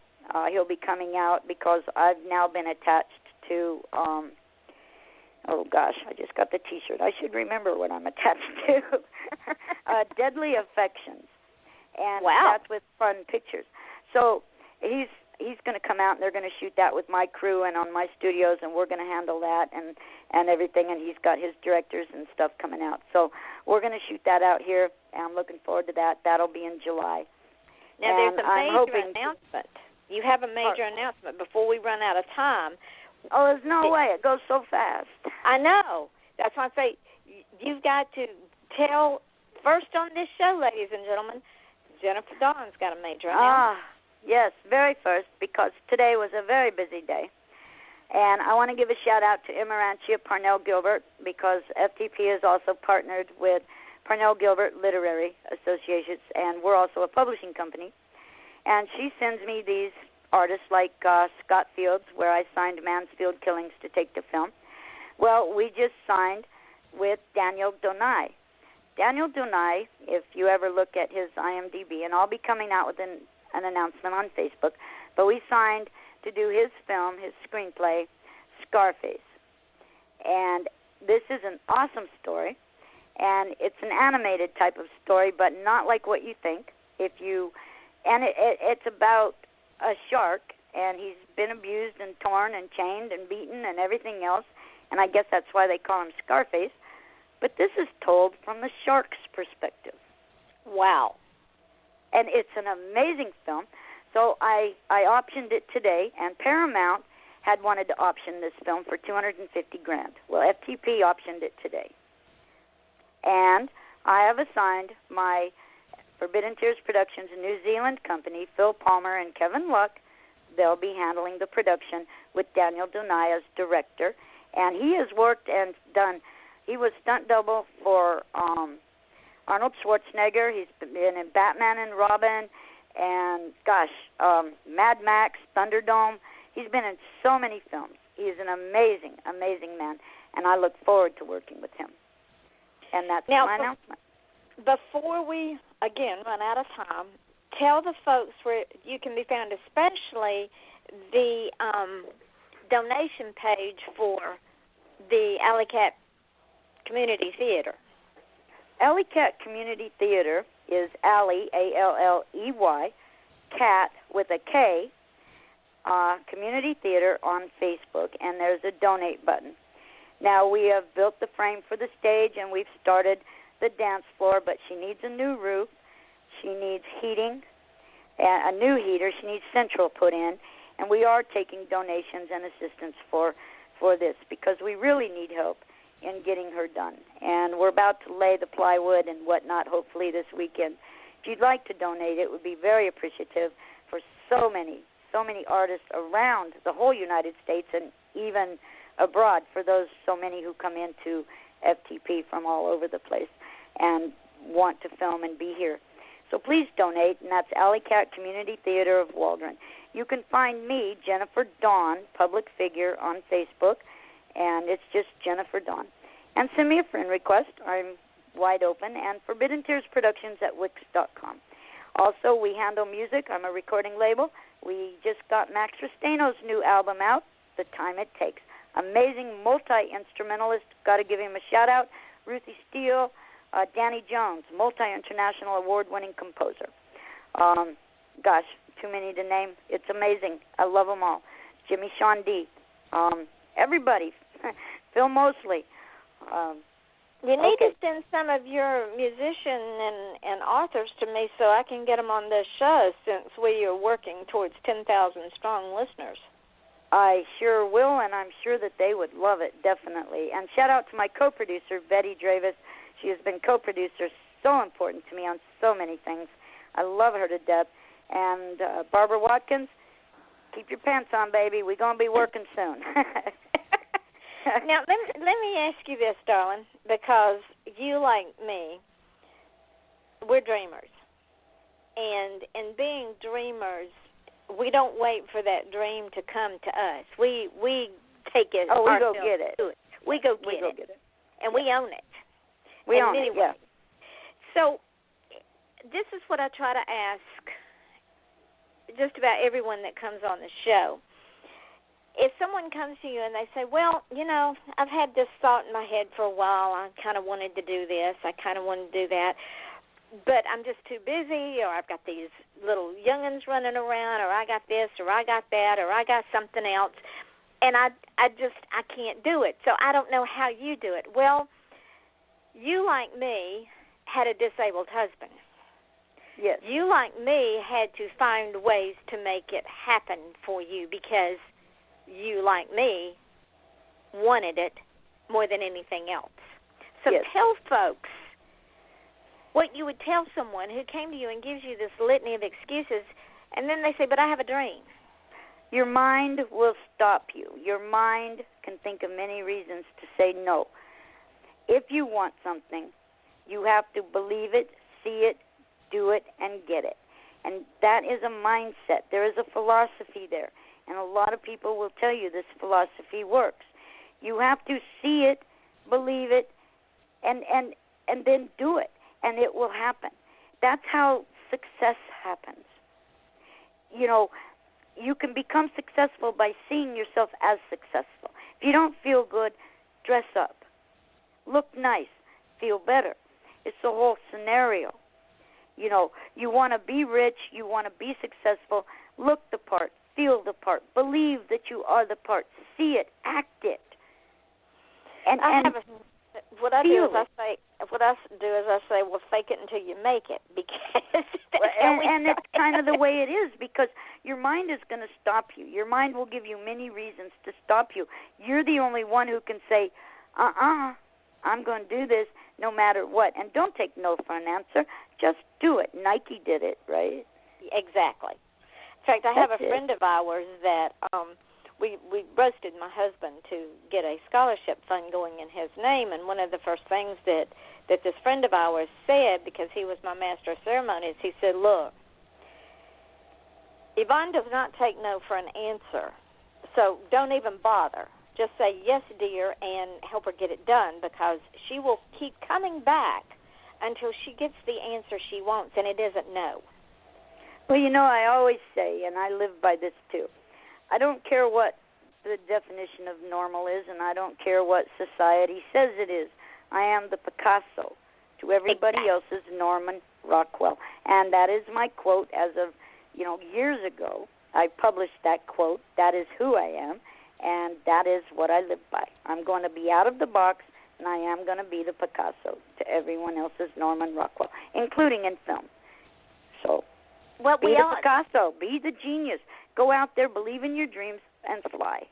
S4: he'll be coming out because I've now been attached to, I just got the T-shirt. I should remember what I'm attached to. Deadly Affections. And that's with Fun Pictures. So he's going to come out, and they're going to shoot that with my crew and on my studios, and we're going to handle that and everything, and he's got his directors and stuff coming out. So we're going to shoot that out here, and I'm looking forward to that. That'll be in July.
S5: Now, there's a major announcement. You have a major announcement before we run out of time.
S4: Oh, there's no way. It goes so fast.
S5: I know. That's why I say you've got to tell first on this show, ladies and gentlemen, Jennifer Dawn's got a major announcement.
S4: Yes, very first, because today was a very busy day. And I want to give a shout-out to Emerantia Parnell Gilbert, because FTP is also partnered with Parnell Gilbert Literary Associates, and we're also a publishing company. And she sends me these artists like Scott Fields, where I signed Mansfield Killings to take to film. Well, we just signed with Daniel Donai. Daniel Donai, if you ever look at his IMDb, and I'll be coming out with an announcement on Facebook, but we signed to do his film, his screenplay, Scarface. And this is an awesome story, and it's an animated type of story, but not like what you think. It's about a shark, and he's been abused and torn and chained and beaten and everything else, and I guess that's why they call him Scarface. But this is told from the shark's perspective.
S5: Wow.
S4: And it's an amazing film. So I optioned it today, and Paramount had wanted to option this film for $250,000. Well, FTP optioned it today. And I have assigned my Forbidden Tears Productions New Zealand company, Phil Palmer and Kevin Luck. They'll be handling the production with Daniel Donai as director. And he has worked and he was stunt double for Arnold Schwarzenegger. He's been in Batman and Robin, and Mad Max, Thunderdome. He's been in so many films. He's an amazing, amazing man, and I look forward to working with him. And that's my announcement.
S5: Before we, again, run out of time, tell the folks where you can be found, especially the donation page for the Alley Cat Community Theater.
S4: Alley Cat Community Theater is Alley, Alley, Cat with a K, Community Theater on Facebook, and there's a donate button. Now, we have built the frame for the stage, and we've started the dance floor, but she needs a new roof. She needs heating, a new heater. She needs central put in, and we are taking donations and assistance for this because we really need help in getting her done. And we're about to lay the plywood and whatnot, hopefully this weekend. If you'd like to donate, it would be very appreciative for so many artists around the whole United States and even abroad, for those so many who come into FTP from all over the place and want to film and be here. So please donate, and that's Alley Cat Community Theater of Waldron. You can find me, Jennifer Dawn, public figure, on Facebook, and it's just Jennifer Dawn. And send me a friend request. I'm wide open. And Forbidden Tears Productions at Wix.com. Also, we handle music. I'm a recording label. We just got Max Restaino's new album out, The Time It Takes. Amazing multi-instrumentalist. Got to give him a shout-out. Ruthie Steele, Danny Jones, multi-international award-winning composer. Too many to name. It's amazing. I love them all. Jimmy Sean D. Everybody. Phil Mosley.
S5: You need to send some of your musicians and authors to me so I can get them on this show, since we are working towards 10,000 strong listeners.
S4: I sure will, and I'm sure that they would love it, definitely. And shout out to my co-producer, Betty Dravis. She has been co-producer, so important to me on so many things. I love her to death. And Barbara Watkins, keep your pants on, baby. We're going to be working soon.
S5: Now, let me ask you this, darling, because you, like me, we're dreamers. And in being dreamers, we don't wait for that dream to come to us. We take it.
S4: Oh, we go get it.
S5: We go get it. And we own it.
S4: We own it, yeah.
S5: So this is what I try to ask just about everyone that comes on the show. If someone comes to you and they say, well, you know, I've had this thought in my head for a while. I kind of wanted to do this. I kind of wanted to do that. But I'm just too busy, or I've got these little young'uns running around, or I got this, or I got that, or I got something else, and I can't do it. So I don't know how you do it. Well, you, like me, had a disabled husband.
S4: Yes.
S5: You, like me, had to find ways to make it happen for you because you, like me, wanted it more than anything else. So
S4: yes.
S5: Tell folks what you would tell someone who came to you and gives you this litany of excuses, and then they say, but I have a dream.
S4: Your mind will stop you. Your mind can think of many reasons to say no. If you want something, you have to believe it, see it, do it, and get it. And that is a mindset. There is a philosophy there. And a lot of people will tell you this philosophy works. You have to see it, believe it, and then do it. And it will happen. That's how success happens. You know, you can become successful by seeing yourself as successful. If you don't feel good, dress up. Look nice. Feel better. It's the whole scenario. You know, you want to be rich, you want to be successful, look the part, feel the part, believe that you are the part, see it, act it.
S5: What I do is I say, well, fake it until you make it, because
S4: and it's kind of the way it is, because your mind is going to stop you. Your mind will give you many reasons to stop you. You're the only one who can say, I'm going to do this no matter what. And don't take no for an answer. Just do it. Nike did it, right?
S5: Exactly. In fact, I have a friend of ours that we roasted my husband to get a scholarship fund going in his name, and one of the first things that this friend of ours said, because he was my master of ceremonies, he said, look, Yvonne does not take no for an answer, so don't even bother. Just say, yes, dear, and help her get it done, because she will keep coming back until she gets the answer she wants, and it isn't no.
S4: Well, you know, I always say, and I live by this too, I don't care what the definition of normal is, and I don't care what society says it is. I am the Picasso to everybody else's Norman Rockwell. And that is my quote as of, years ago. I published that quote. That is who I am, and that is what I live by. I'm going to be out of the box, and I am going to be the Picasso to everyone else's Norman Rockwell, including in film. So be the Picasso. Be the genius. Go out there, believe in your dreams, and fly.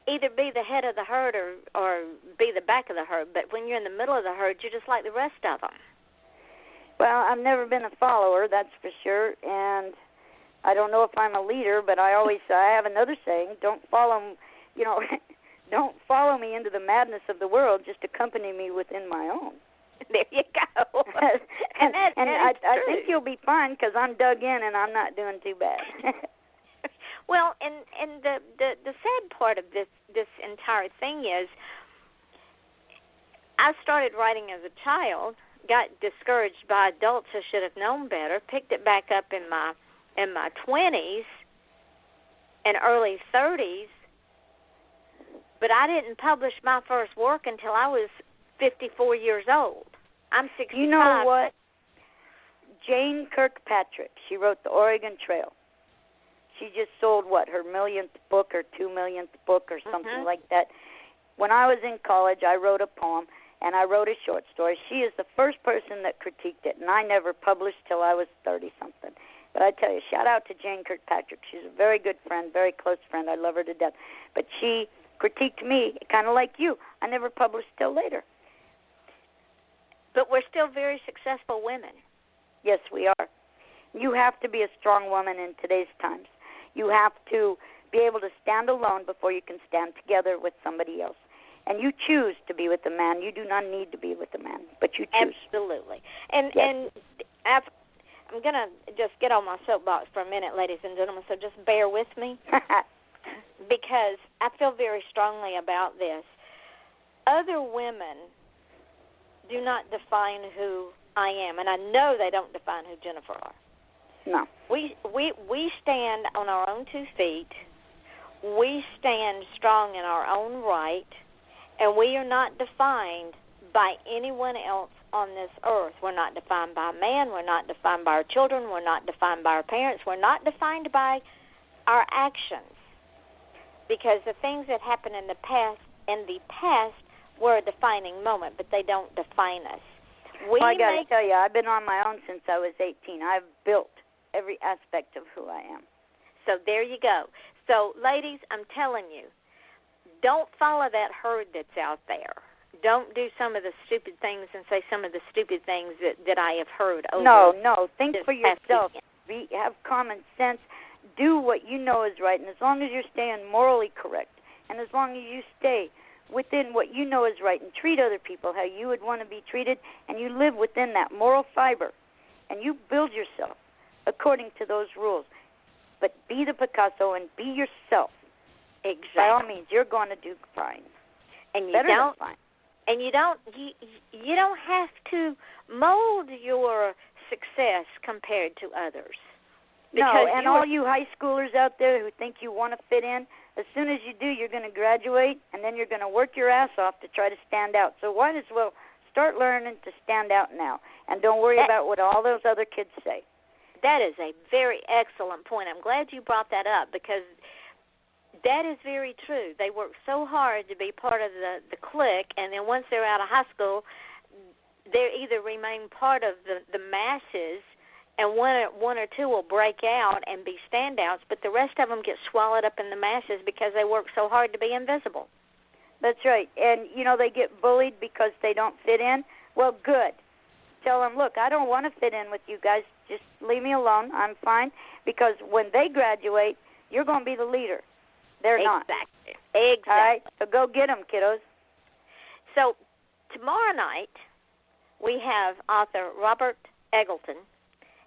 S5: Either be the head of the herd or be the back of the herd, but when you're in the middle of the herd, you're just like the rest of them.
S4: Well, I've never been a follower, that's for sure, and I don't know if I'm a leader, but I have another saying, don't follow me into the madness of the world, just accompany me within my own.
S5: There you go.
S4: and I think you'll be fine, because I'm dug in and I'm not doing too bad.
S5: Well, and the sad part of this entire thing is I started writing as a child, got discouraged by adults who should have known better, picked it back up in my 20s and early 30s, but I didn't publish my first work until I was 54 years old. I'm 65.
S4: You know what? Jane Kirkpatrick, she wrote The Oregon Trail. She just sold, her millionth book or 2 millionth book or something like that. When I was in college, I wrote a poem, and I wrote a short story. She is the first person that critiqued it, and I never published till I was 30-something. But I tell you, shout out to Jane Kirkpatrick. She's a very good friend, very close friend. I love her to death. But she critiqued me, kind of like you. I never published till later.
S5: But we're still very successful women.
S4: Yes, we are. You have to be a strong woman in today's times. You have to be able to stand alone before you can stand together with somebody else. And you choose to be with a man. You do not need to be with a man, but you choose.
S5: Absolutely. And I'm going to just get on my soapbox for a minute, ladies and gentlemen, so just bear with me because I feel very strongly about this. Other women do not define who I am, and I know they don't define who Jennifer are.
S4: No.
S5: We stand on our own 2 feet. We stand strong in our own right, and we are not defined by anyone else on this earth. We're not defined by a man. We're not defined by our children. We're not defined by our parents. We're not defined by our actions, because the things that happened in the past were a defining moment, but they don't define us.
S4: I got to tell you, I've been on my own since I was 18. I've built every aspect of who I am.
S5: So there you go. So, ladies, I'm telling you, don't follow that herd that's out there. Don't do some of the stupid things and say some of the stupid things that I have heard over.
S4: No. Think for yourself. Have common sense. Do what you know is right. And as long as you're staying morally correct, and as long as you stay within what you know is right and treat other people how you would want to be treated, and you live within that moral fiber, and you build yourself according to those rules. But be the Picasso and be yourself.
S5: Exactly.
S4: By all means, you're going to do fine.
S5: And you
S4: Better
S5: don't.
S4: than fine.
S5: And you don't have to mold your success compared to others.
S4: No, and all you high schoolers out there who think you want to fit in, as soon as you do, you're going to graduate, and then you're going to work your ass off to try to stand out. So why as well start learning to stand out now, and don't worry about what all those other kids say.
S5: That is a very excellent point. I'm glad you brought that up, because that is very true. They work so hard to be part of the clique, and then once they're out of high school, they either remain part of the masses, and one or two will break out and be standouts, but the rest of them get swallowed up in the masses because they work so hard to be invisible.
S4: That's right. And, they get bullied because they don't fit in. Well, good. Tell them, look, I don't want to fit in with you guys. Just leave me alone. I'm fine. Because when they graduate, you're going to be the leader. They're not.
S5: Exactly.
S4: All right? So go get them, kiddos.
S5: So tomorrow night, we have author Robert Eggleton,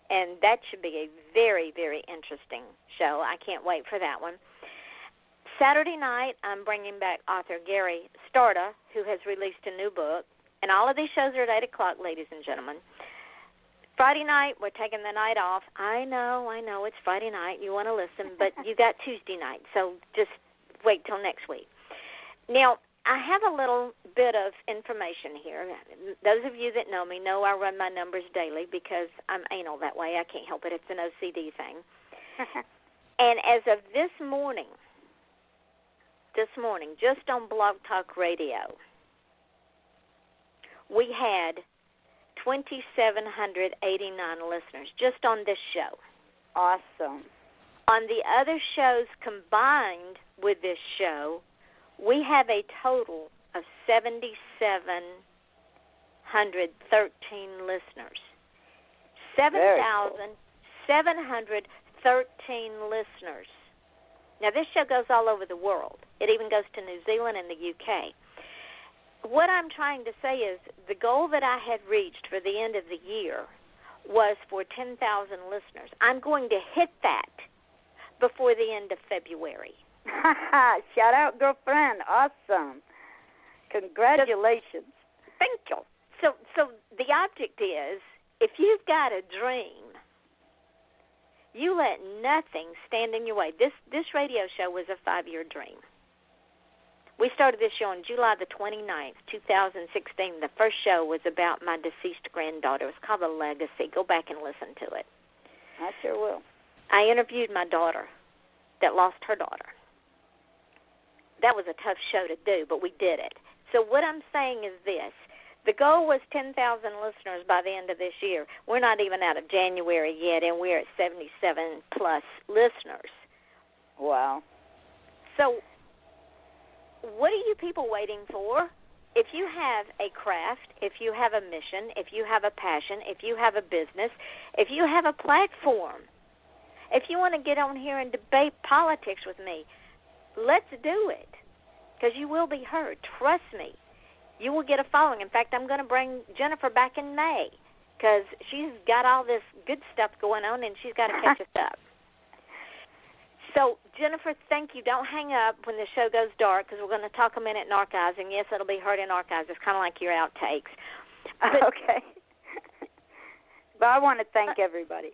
S5: and that should be a very, very interesting show. I can't wait for that one. Saturday night, I'm bringing back author Gary Starta, who has released a new book. And all of these shows are at 8 o'clock, ladies and gentlemen. Friday night, we're taking the night off. I know, it's Friday night. You want to listen, but you got Tuesday night, so just wait till next week. Now, I have a little bit of information here. Those of you that know me know I run my numbers daily because I'm anal that way. I can't help it. It's an OCD thing. And as of this morning, just on Blog Talk Radio, we had 2,789 listeners just on this show.
S4: Awesome.
S5: On the other shows combined with this show, we have a total of 7,713 listeners. 7,713 listeners. Now, this show goes all over the world. It even goes to New Zealand and the UK. What I'm trying to say is the goal that I had reached for the end of the year was for 10,000 listeners. I'm going to hit that before the end of February.
S4: Shout out, girlfriend. Awesome. Congratulations.
S5: Thank you. So the object is, if you've got a dream, you let nothing stand in your way. This radio show was a 5-year dream. We started this show on July the 29th, 2016. The first show was about my deceased granddaughter. It was called The Legacy. Go back and listen to it.
S4: I sure will.
S5: I interviewed my daughter that lost her daughter. That was a tough show to do, but we did it. So what I'm saying is this. The goal was 10,000 listeners by the end of this year. We're not even out of January yet, and we're at 77-plus listeners.
S4: Wow.
S5: So what are you people waiting for? If you have a craft, if you have a mission, if you have a passion, if you have a business, if you have a platform, if you want to get on here and debate politics with me, let's do it, because you will be heard. Trust me. You will get a following. In fact, I'm going to bring Jennifer back in May, because she's got all this good stuff going on, and she's got to catch us up. So, Jennifer, thank you. Don't hang up when the show goes dark, because we're going to talk a minute in archives, and yes, it'll be heard in archives. It's kind of like your outtakes. But,
S4: okay. But I want to thank everybody.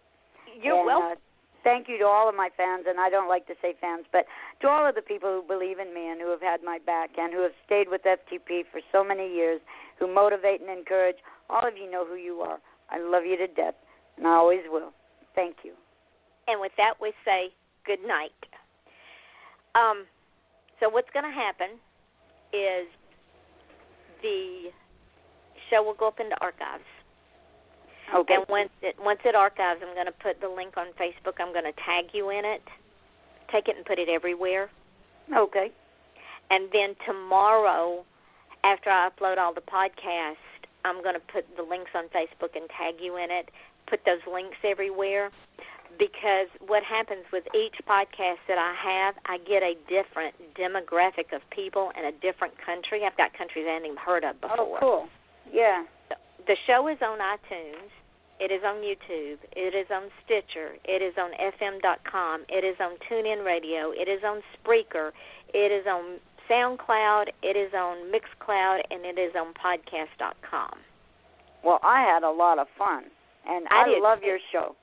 S5: You're welcome.
S4: Thank you to all of my fans, and I don't like to say fans, but to all of the people who believe in me and who have had my back and who have stayed with FTP for so many years, who motivate and encourage. All of you know who you are. I love you to death, and I always will. Thank you.
S5: And with that, we say good night. So what's going to happen is the show will go up into archives.
S4: Okay.
S5: And once it archives, I'm going to put the link on Facebook. I'm going to tag you in it, take it and put it everywhere.
S4: Okay.
S5: And then tomorrow, after I upload all the podcasts, I'm going to put the links on Facebook and tag you in it, put those links everywhere, because what happens with each podcast that I have, I get a different demographic of people in a different country. I've got countries I hadn't even heard of before.
S4: Oh, cool. Yeah.
S5: The show is on iTunes. It is on YouTube. It is on Stitcher. It is on FM.com. It is on TuneIn Radio. It is on Spreaker. It is on SoundCloud. It is on Mixcloud, and it is on Podcast.com.
S4: Well, I had a lot of fun, and I love your show.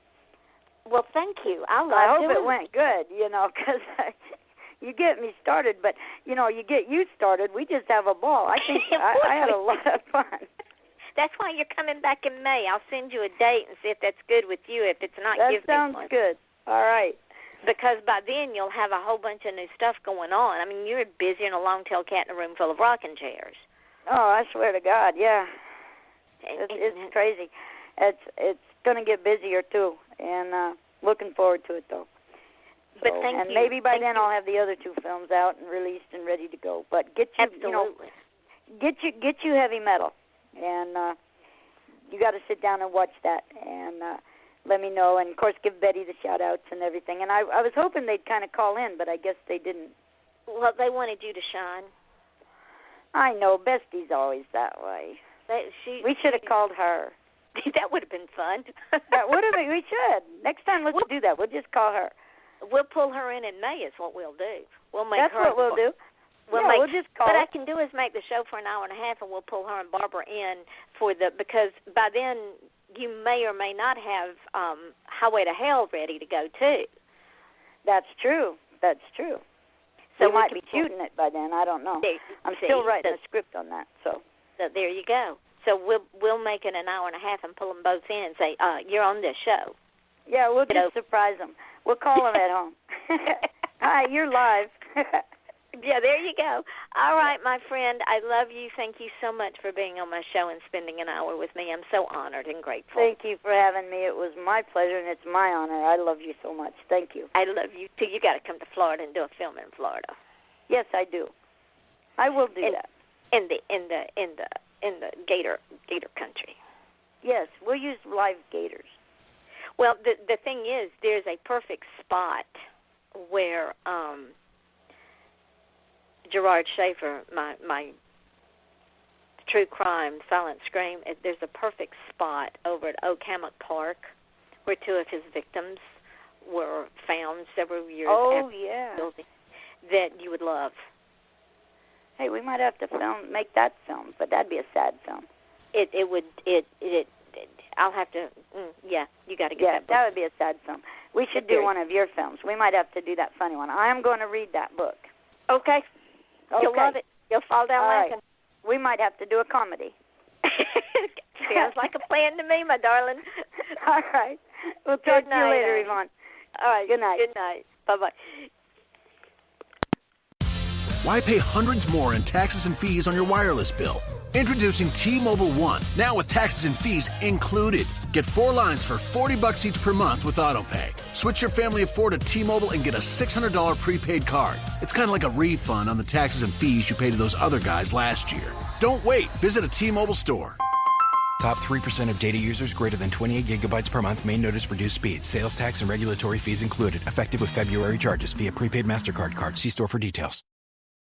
S5: Well, thank you. I
S4: hope it went good, because you get me started, but, you get you started. We just have a ball. I think I had a lot of fun.
S5: That's why you're coming back in May. I'll send you a date and see if that's good with you. If it's not,
S4: that
S5: give me
S4: sounds
S5: one.
S4: Good. All right.
S5: Because by then you'll have a whole bunch of new stuff going on. I mean, you're busier than a long-tailed cat in a room full of rocking chairs.
S4: Oh, I swear to God, yeah. It's crazy. It's going to get busier, too, and looking forward to it, though.
S5: But thank you.
S4: And maybe by then I'll have the other 2 films out and released and ready to go. But get you,
S5: absolutely.
S4: Get you heavy metal. And you got to sit down and watch that and let me know. And, of course, give Betty the shout-outs and everything. And I was hoping they'd kind of call in, but I guess they didn't.
S5: Well, they wanted you to shine.
S4: I know. Bestie's always that way. We should have called her.
S5: That would have been fun.
S4: That would have been. We should. Next time, let's do that. We'll just call her.
S5: We'll pull her in May is what we'll do.
S4: That's what we'll do. We'll just call.
S5: What I can do is make the show for an hour and a half, and we'll pull her and Barbara in because by then you may or may not have Highway to Hell ready to go too.
S4: That's true. So we might be shooting it by then. I don't know. I'm still writing a script on that. So
S5: there you go. So we'll make it an hour and a half and pull them both in and say, you're on this show.
S4: Yeah, we'll just surprise them. We'll call them at home. Hi, you're live.
S5: Yeah, there you go. All right, my friend, I love you. Thank you so much for being on my show and spending an hour with me. I'm so honored and grateful.
S4: Thank you for having me. It was my pleasure, and it's my honor. I love you so much. Thank you.
S5: I love you, too. You got to come to Florida and do a film in Florida.
S4: Yes, I do. I will do that.
S5: In the gator country.
S4: Yes, we'll use live gators.
S5: Well, the thing is, there's a perfect spot where Gerard Schaefer, my true crime silent scream, there's a perfect spot over at Oak Hammock Park where 2 of his victims were found several years after the building that you would love.
S4: Hey, we might have to make that film, but that'd be a sad film.
S5: I'll have to, you got to get that book.
S4: That would be a sad film. We should do one of your films. We might have to do that funny one. I am going to read that book.
S5: Okay. You'll love it. You'll fall down laughing.
S4: Right. We might have to do a comedy.
S5: Sounds like a plan to me, my darling.
S4: All right. We'll talk to you later, Yvonne.
S5: All right.
S4: Good night.
S5: Good night. Bye-bye.
S2: Why pay hundreds more in taxes and fees on your wireless bill? Introducing T-Mobile One, now with taxes and fees included. Get 4 lines for $40 each per month with AutoPay. Switch your family of 4 to T-Mobile and get a $600 prepaid card. It's kind of like a refund on the taxes and fees you paid to those other guys last year. Don't wait. Visit a T-Mobile store.
S6: Top 3% of data users greater than 28 gigabytes per month may notice reduced speeds. Sales tax and regulatory fees included. Effective with February charges via prepaid MasterCard card. See store for details.